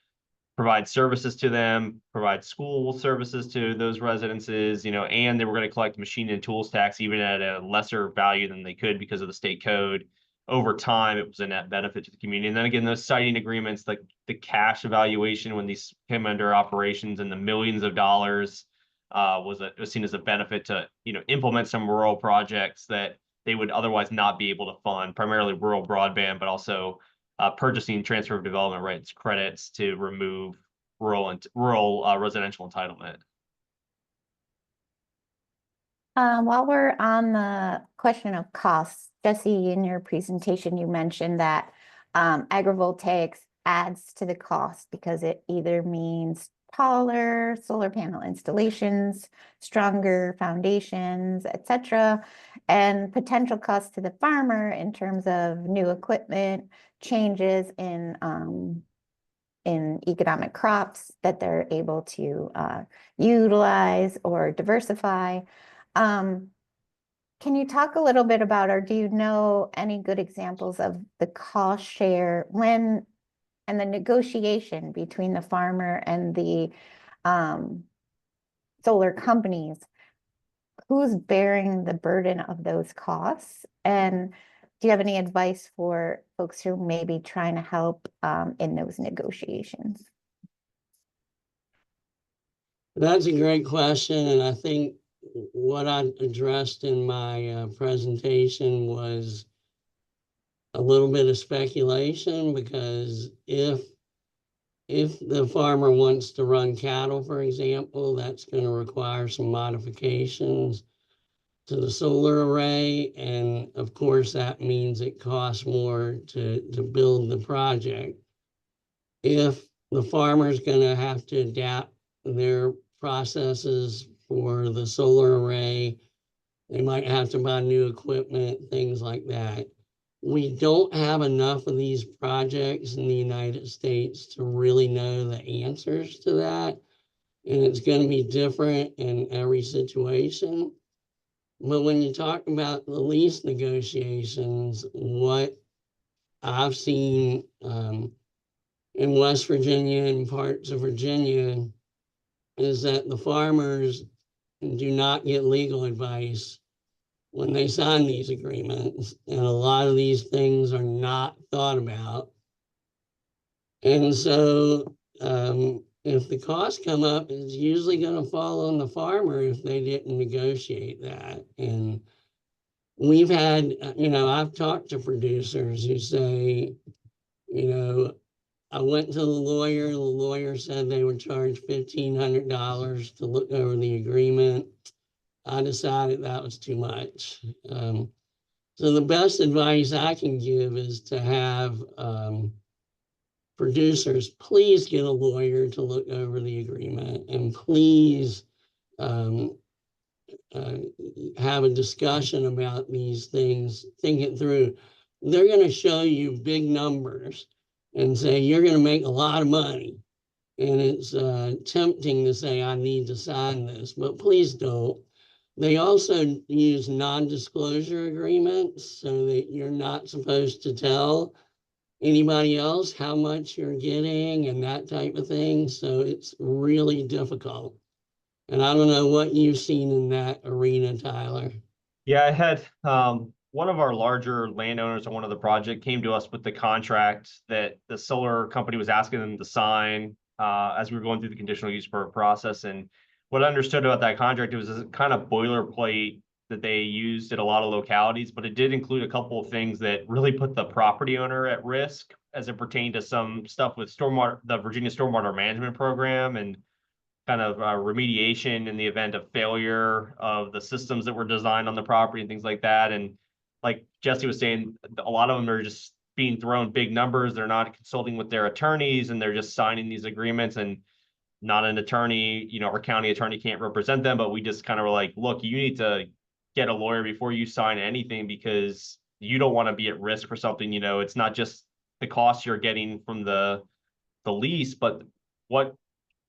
provide services to them, provide school services to those residences, and they were going to collect machine and tools tax even at a lesser value than they could because of the state code. Over time, it was a net benefit to the community. And then again, those siting agreements, like the cash evaluation when these came under operations and the millions of dollars was seen as a benefit to, implement some rural projects that they would otherwise not be able to fund, primarily rural broadband, but also purchasing transfer of development rights credits to remove rural residential entitlement. While we're on the question of costs, Jesse, in your presentation, you mentioned that agrivoltaics adds to the cost because it either means taller solar panel installations, stronger foundations, etc., and potential costs to the farmer in terms of new equipment, changes in economic crops that they're able to utilize or diversify. Can you talk a little bit about, or do you know any good examples of the cost share and the negotiation between the farmer and the solar companies? Who's bearing the burden of those costs? And do you have any advice for folks who may be trying to help in those negotiations? That's a great question, and I think what I addressed in my presentation was a little bit of speculation, because if the farmer wants to run cattle, for example, that's going to require some modifications to the solar array, and of course that means it costs more to build the project. If the farmer's going to have to adapt their processes for the solar array, they might have to buy new equipment, things like that. We don't have enough of these projects in the United States to really know the answers to that. And it's going to be different in every situation. But when you talk about the lease negotiations, what I've seen in West Virginia and parts of Virginia is that the farmers do not get legal advice when they sign these agreements, and a lot of these things are not thought about. And so if the costs come up, it's usually going to fall on the farmer if they didn't negotiate that. And we've had, I've talked to producers who say, I went to the lawyer said they would charge $1,500 to look over the agreement. I decided that was too much. So the best advice I can give is to have producers, please get a lawyer to look over the agreement, and please have a discussion about these things, think it through. They're going to show you big numbers and say, you're going to make a lot of money. And it's tempting to say, I need to sign this, but please don't. They also use non-disclosure agreements so that you're not supposed to tell anybody else how much you're getting and that type of thing. So it's really difficult. And I don't know what you've seen in that arena, Tyler. Yeah, I had one of our larger landowners on one of the project came to us with the contract that the solar company was asking them to sign as we were going through the conditional use permit process. And what I understood about that contract, it was a kind of boilerplate that they used at a lot of localities, but it did include a couple of things that really put the property owner at risk as it pertained to some stuff with stormwater, the Virginia Stormwater Management Program, and kind of remediation in the event of failure of the systems that were designed on the property and things like that. And like Jesse was saying, a lot of them are just being thrown big numbers. They're not consulting with their attorneys, and they're just signing these agreements, and not an attorney, our county attorney can't represent them, but we just kind of were like, look, you need to get a lawyer before you sign anything, because you don't want to be at risk for something. It's not just the cost you're getting from the lease, but what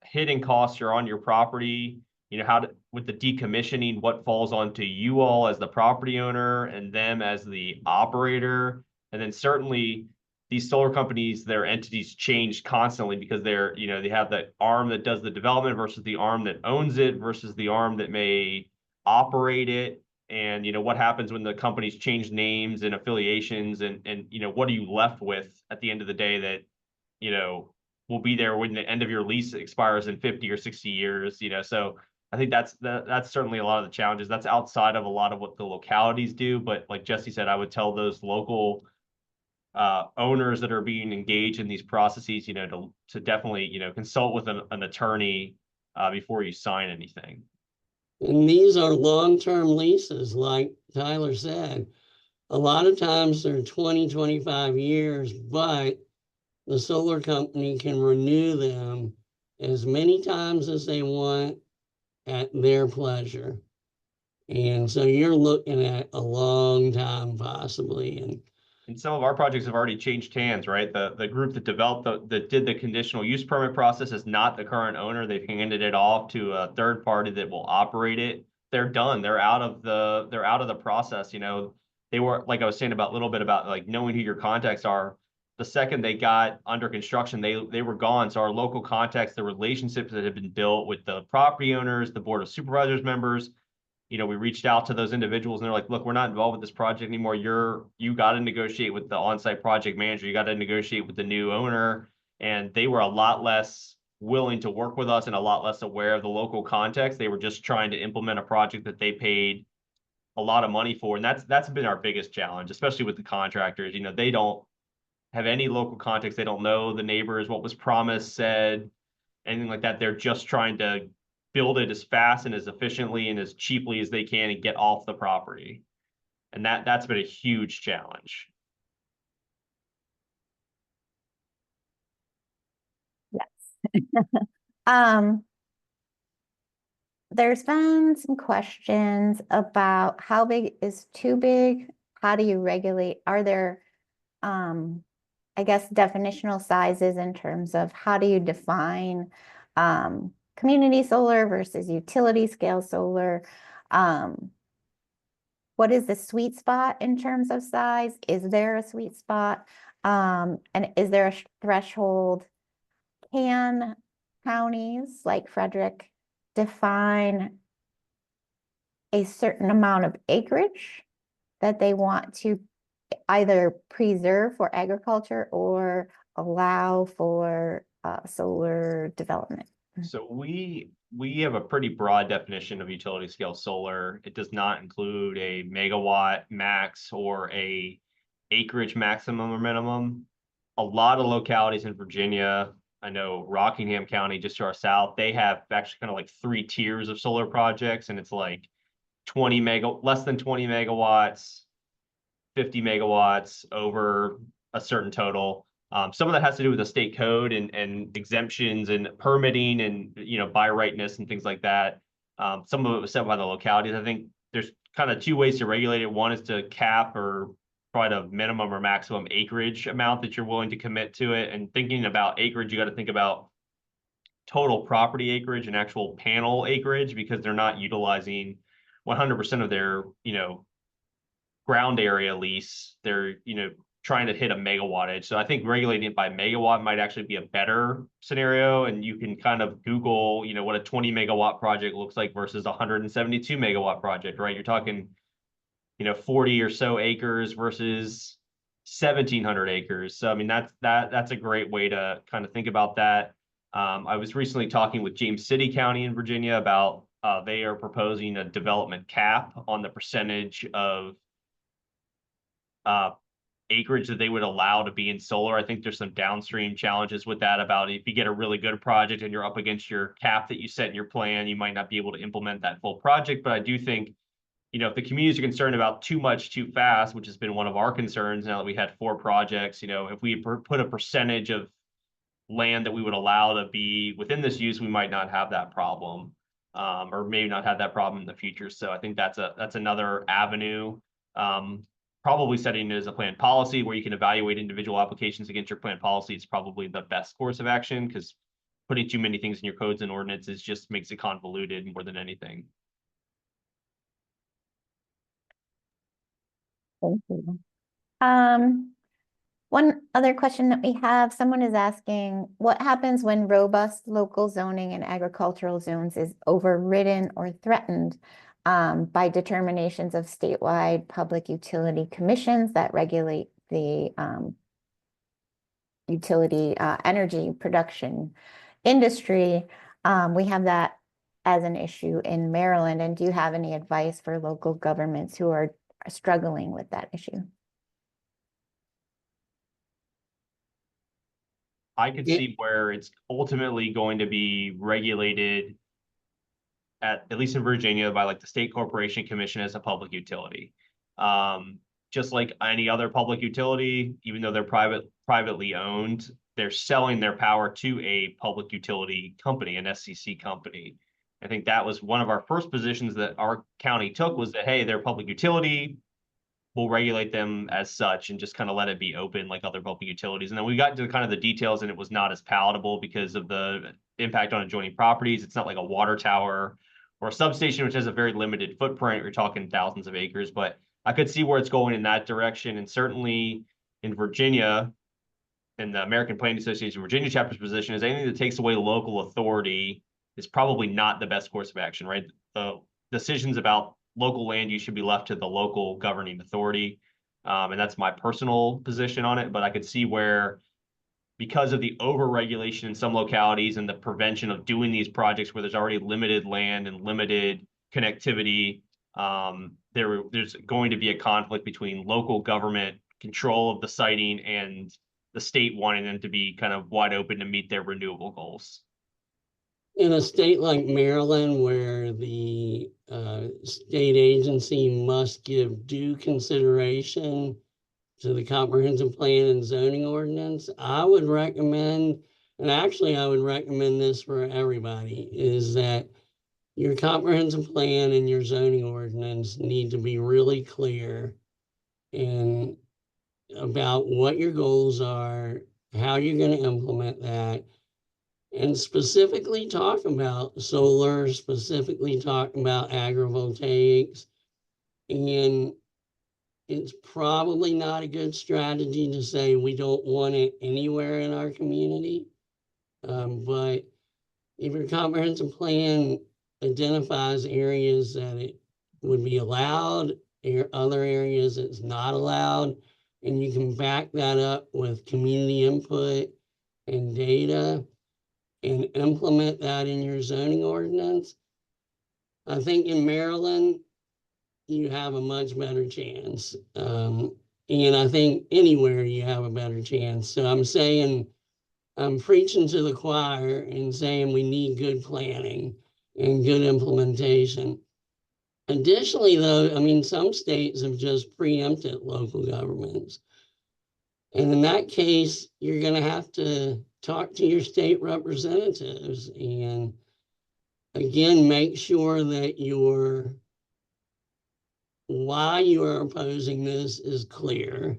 hidden costs are on your property, with the decommissioning, what falls onto you all as the property owner and them as the operator. And then certainly these solar companies, their entities change constantly, because they have that arm that does the development versus the arm that owns it versus the arm that may operate it. And what happens when the companies change names and affiliations, and what are you left with at the end of the day that will be there when the end of your lease expires in 50 or 60 years. So I think that's certainly a lot of the challenges. That's outside of a lot of what the localities do. But like Jesse said, I would tell those local owners that are being engaged in these processes, to definitely, consult with an attorney before you sign anything. And these are long-term leases, like Tyler said. A lot of times they're 20, 25 years, but the solar company can renew them as many times as they want at their pleasure. And so you're looking at a long time possibly. And some of our projects have already changed hands, right? The group that developed that did the conditional use permit process is not the current owner. They've handed it off to a third party that will operate it. They're done. They're out of the process. They were, like I was saying about a little bit about like knowing who your contacts are. The second they got under construction, they were gone. So our local contacts, the relationships that have been built with the property owners, the board of supervisors members, we reached out to those individuals, and they're like, look, we're not involved with this project anymore. You got to negotiate with the on-site project manager. You got to negotiate with the new owner. And they were a lot less willing to work with us and a lot less aware of the local context. They were just trying to implement a project that they paid a lot of money for. And that's been our biggest challenge, especially with the contractors. They don't have any local context. They don't know the neighbors, what was promised, said, anything like that. They're just trying to build it as fast and as efficiently and as cheaply as they can and get off the property. And that's been a huge challenge. Yes. There's been some questions about how big is too big? How do you regulate? Are there, I guess, definitional sizes in terms of how do you define community solar versus utility scale solar? What is the sweet spot in terms of size? Is there a sweet spot? And is there a threshold? Can counties like Frederick define a certain amount of acreage that they want to either preserve for agriculture or allow for solar development? So we we have a pretty broad definition of utility scale solar. It does not include a megawatt max or a acreage maximum or minimum. A lot of localities in Virginia, I know Rockingham County, just to our south, they have actually kind of like 3 tiers of solar projects, and it's like less than 20 megawatts, 50 megawatts over a certain total. Some of that has to do with the state code and exemptions and permitting and, by rightness and things like that. Some of it was set by the localities. I think there's kind of 2 ways to regulate it. One is to cap or provide a minimum or maximum acreage amount that you're willing to commit to it. And thinking about acreage, you got to think about total property acreage and actual panel acreage, because they're not utilizing 100% of their, ground area lease. They're, trying to hit a megawattage. So I think regulating it by megawatt might actually be a better scenario. And you can kind of Google, what a 20 megawatt project looks like versus a 172 megawatt project, right? You're talking, 40 or so acres versus 1,700 acres. So, I mean, that's a great way to kind of think about that. I was recently talking with James City County in Virginia about they are proposing a development cap on the percentage of acreage that they would allow to be in solar. I think there's some downstream challenges with that, about if you get a really good project and you're up against your cap that you set in your plan, you might not be able to implement that full project. But I do think, if the communities are concerned about too much too fast, which has been one of our concerns now that we had 4 projects, if we put a percentage of land that we would allow to be within this use, we might not have that problem, or maybe not have that problem in the future. So I think that's another avenue. Probably setting it as a planned policy where you can evaluate individual applications against your planned policy is probably the best course of action, because putting too many things in your codes and ordinances just makes it convoluted more than anything. Thank you. One other question that we have, someone is asking, what happens when robust local zoning in agricultural zones is overridden or threatened by determinations of statewide public utility commissions that regulate the utility energy production industry? We have that as an issue in Maryland. And do you have any advice for local governments who are struggling with that issue? I could see where it's ultimately going to be regulated at least in Virginia by like the State Corporation Commission as a public utility. Just like any other public utility, even though they're privately owned, they're selling their power to a public utility company, an SCC company. I think that was one of our first positions that our county took, was that, hey, they're a public utility, we'll regulate them as such and just kind of let it be open like other public utilities. And then we got into kind of the details, and it was not as palatable because of the impact on adjoining properties. It's not like a water tower or a substation, which has a very limited footprint. We're talking thousands of acres, but I could see where it's going in that direction. And certainly in Virginia, and the American Planning Association Virginia chapter's position is anything that takes away local authority is probably not the best course of action, right? The decisions about local land use should be left to the local governing authority. And that's my personal position on it. But I could see where, because of the over-regulation in some localities and the prevention of doing these projects where there's already limited land and limited connectivity, there's going to be a conflict between local government control of the siting and the state wanting them to be kind of wide open to meet their renewable goals. In a state like Maryland, where the state agency must give due consideration to the comprehensive plan and zoning ordinance, I would recommend, and actually I would recommend this for everybody, is that your comprehensive plan and your zoning ordinance need to be really clear and about what your goals are, how you're going to implement that, and specifically talk about solar, specifically talk about agrivoltaics. And it's probably not a good strategy to say we don't want it anywhere in our community. But if your comprehensive plan identifies areas that it would be allowed, other areas it's not allowed, and you can back that up with community input and data, and implement that in your zoning ordinance, I think in Maryland, you have a much better chance. And I think anywhere you have a better chance. So I'm preaching to the choir and saying we need good planning and good implementation. Additionally, though, I mean, some states have just preempted local governments. And in that case, you're going to have to talk to your state representatives and again, make sure that why you are opposing this is clear.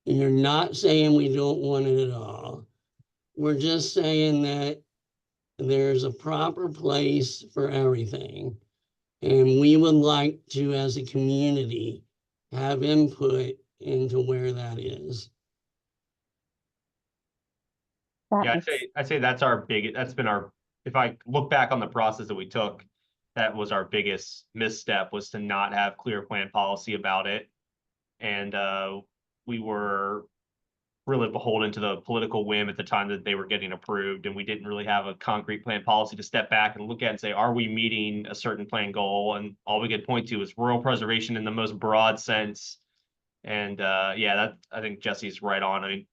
And you're not saying we don't want it at all. We're just saying that there's a proper place for everything. And we would like to, as a community, have input into where that is. Yeah, I'd say that's been our, if I look back on the process that we took, that was our biggest misstep, was to not have clear plan policy about it. And we were really beholden to the political whim at the time that they were getting approved. And we didn't really have a concrete plan policy to step back and look at and say, are we meeting a certain plan goal? And all we could point to is rural preservation in the most broad sense. And yeah, that, I think Jesse's right on. I mean,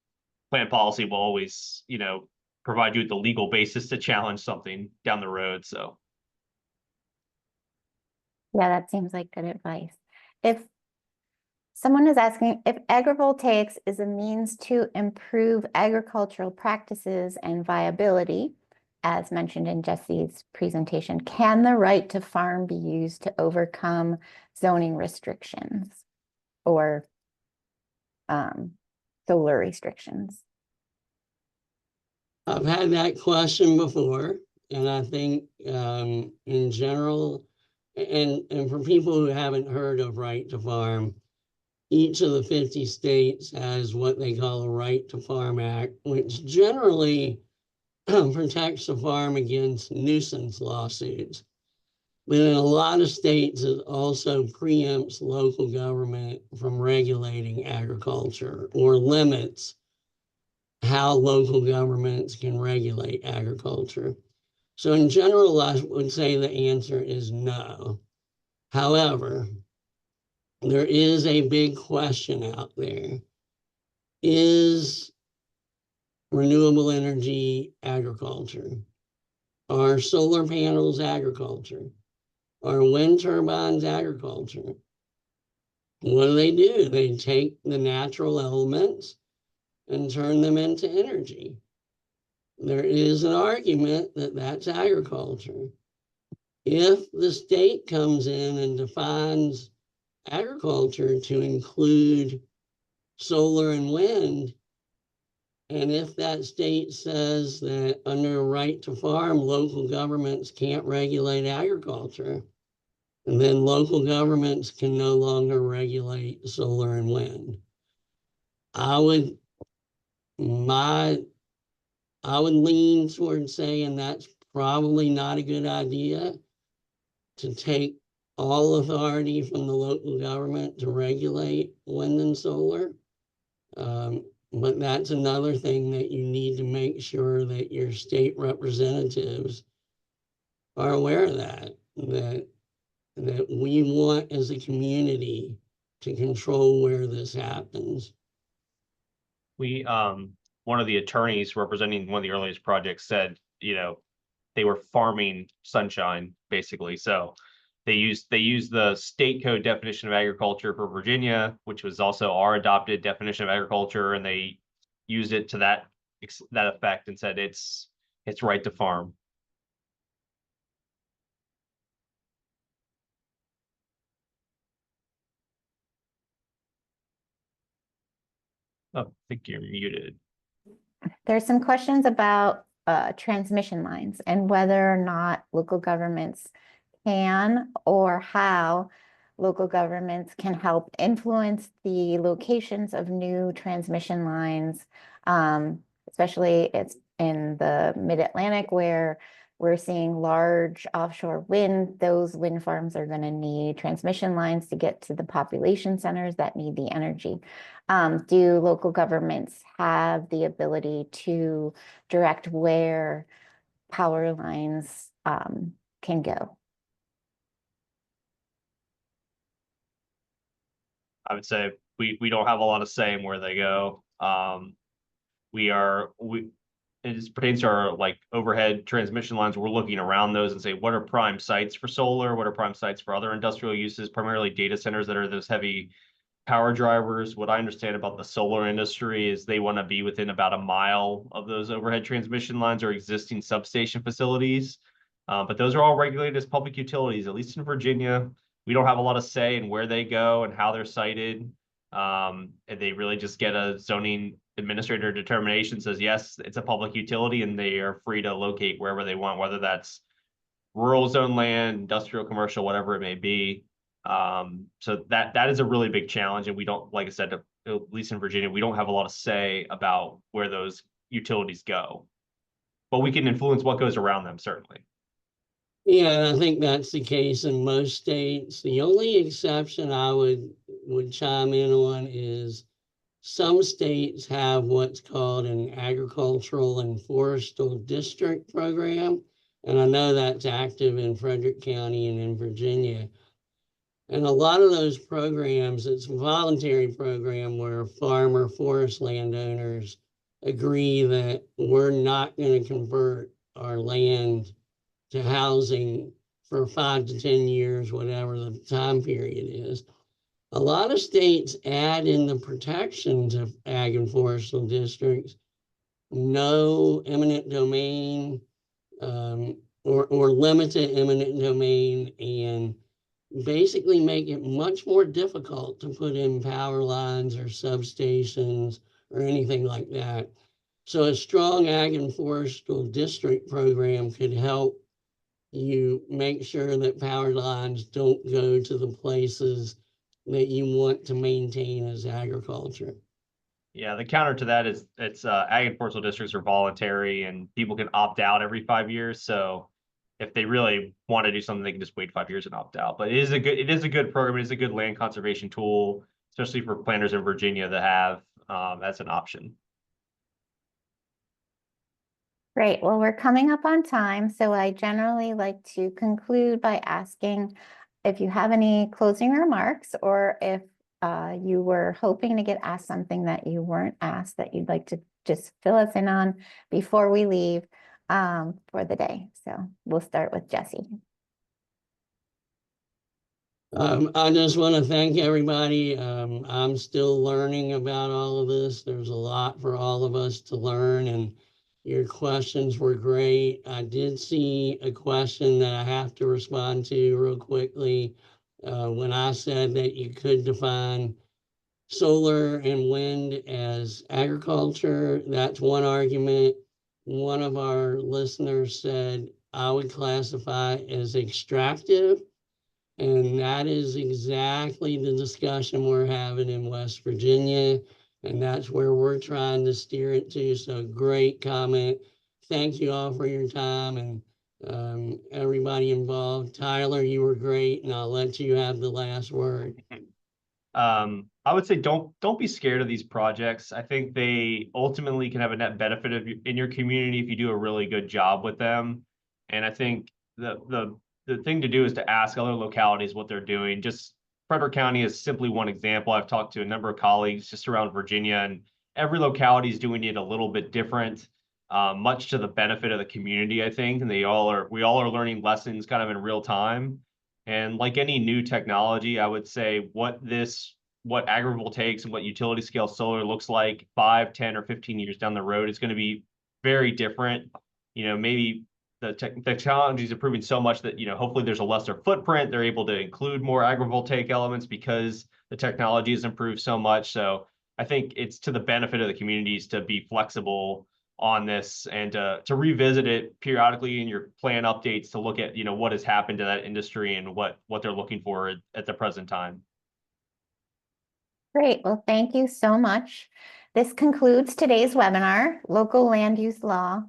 plan policy will always, provide you with the legal basis to challenge something down the road. So Yeah, that seems like good advice. If someone is asking if agrivoltaics is a means to improve agricultural practices and viability, as mentioned in Jesse's presentation, can the right to farm be used to overcome zoning restrictions or solar restrictions? I've had that question before, and I think in general, and for people who haven't heard of Right to Farm, each of the 50 states has what they call a Right to Farm Act, which generally protects the farm against nuisance lawsuits. But in a lot of states, it also preempts local government from regulating agriculture or limits how local governments can regulate agriculture. So in general, I would say the answer is no. However, there is a big question out there. Is renewable energy agriculture? Are solar panels agriculture? Are wind turbines agriculture? What do? They take the natural elements and turn them into energy. There is an argument that that's agriculture. If the state comes in and defines agriculture to include solar and wind, and if that state says that under a right to farm, local governments can't regulate agriculture, then local governments can no longer regulate solar and wind. I would lean towards saying that's probably not a good idea, to take all authority from the local government to regulate wind and solar. But that's another thing that you need to make sure that your state representatives are aware of, that we want as a community to control where this happens. we, one of the attorneys representing one of the earliest projects said, they were farming sunshine, basically. So they used the state code definition of agriculture for Virginia, which was also our adopted definition of agriculture, and they used it to that effect and said it's right to farm. Oh, I think you're muted. There's some questions about transmission lines and whether or not local governments can, or how local governments can help influence the locations of new transmission lines, especially it's in the mid-Atlantic where we're seeing large offshore wind. Those wind farms are going to need transmission lines to get to the population centers that need the energy. Do local governments have the ability to direct where power lines can go? I would say we don't have a lot of say in where they go. It pertains to our like overhead transmission lines. We're looking around those and say, what are prime sites for solar? What are prime sites for other industrial uses, primarily data centers that are those heavy power drivers? What I understand about the solar industry is they want to be within about a mile of those overhead transmission lines or existing substation facilities. But those are all regulated as public utilities, at least in Virginia. We don't have a lot of say in where they go and how they're sited. And they really just get a zoning administrator determination says, yes, it's a public utility and they are free to locate wherever they want, whether that's rural zone land, industrial, commercial, whatever it may be. So that is a really big challenge. And we don't, like I said, at least in Virginia, we don't have a lot of say about where those utilities go, but we can influence what goes around them, certainly. Yeah, and I think that's the case in most states. The only exception I would chime in on is some states have what's called an agricultural and forestal district program. And I know that's active in Frederick County and in Virginia. And a lot of those programs, it's a voluntary program where farmer forest landowners agree that we're not going to convert our land to housing for 5 to 10 years, whatever the time period is. A lot of states add in the protections of ag and forestal districts, no eminent domain, or limited eminent domain, and basically make it much more difficult to put in power lines or substations or anything like that. So a strong ag and forestal district program could help you make sure that power lines don't go to the places that you want to maintain as agriculture. Yeah, the counter to that is it's ag and forestal districts are voluntary and people can opt out every 5 years. So if they really want to do something, they can just wait 5 years and opt out. But it is a good program. It is a good land conservation tool, especially for planters in Virginia that have as an option. Great. Well, we're coming up on time, so I generally like to conclude by asking if you have any closing remarks, or if you were hoping to get asked something that you weren't asked that you'd like to just fill us in on before we leave for the day. So we'll start with Jesse. I just want to thank everybody. I'm still learning about all of this. There's a lot for all of us to learn, and your questions were great. I did see a question that I have to respond to real quickly. When I said that you could define solar and wind as agriculture, that's one argument. One of our listeners said I would classify as extractive. And that is exactly the discussion we're having in West Virginia. And that's where we're trying to steer it to. So great comment. Thank you all for your time, and everybody involved. Tyler, you were great, and I'll let you have the last word. I would say don't be scared of these projects. I think they ultimately can have a net benefit in your community if you do a really good job with them. And I think the thing to do is to ask other localities what they're doing. Just Frederick County is simply one example. I've talked to a number of colleagues just around Virginia, and every locality is doing it a little bit different, much to the benefit of the community, I think. And we all are learning lessons kind of in real time. And like any new technology, I would say what agrivoltaics and what utility scale solar looks like 5, 10, or 15 years down the road is going to be very different. Maybe the technology is improving so much that, hopefully there's a lesser footprint. They're able to include more agrivoltaic elements because the technology has improved so much. So I think it's to the benefit of the communities to be flexible on this and to revisit it periodically in your plan updates to look at, what has happened to that industry and what they're looking for at the present time. Great. Well, thank you so much. This concludes today's webinar, Local Land Use Law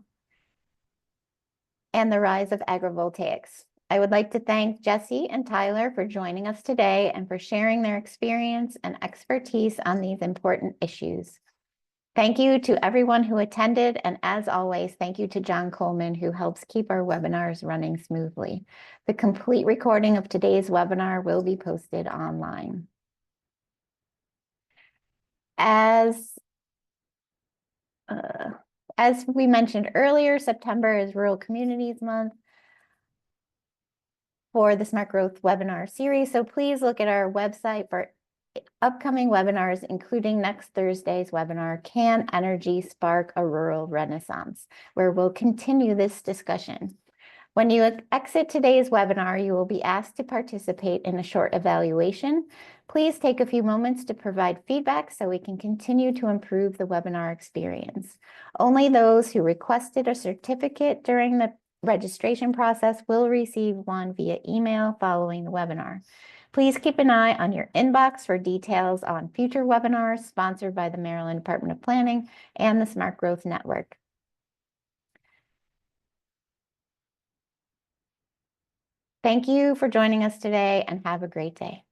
and the Rise of Agrivoltaics. I would like to thank Jesse and Tyler for joining us today and for sharing their experience and expertise on these important issues. Thank you to everyone who attended, and as always, thank you to John Coleman, who helps keep our webinars running smoothly. The complete recording of today's webinar will be posted online. As we mentioned earlier, September is Rural Communities Month for the Smart Growth webinar series, so please look at our website for upcoming webinars, including next Thursday's webinar, Can Energy Spark a Rural Renaissance?, where we'll continue this discussion. When you exit today's webinar, you will be asked to participate in a short evaluation. Please take a few moments to provide feedback so we can continue to improve the webinar experience. Only those who requested a certificate during the registration process will receive one via email following the webinar. Please keep an eye on your inbox for details on future webinars sponsored by the Maryland Department of Planning and the Smart Growth Network. Thank you for joining us today and have a great day.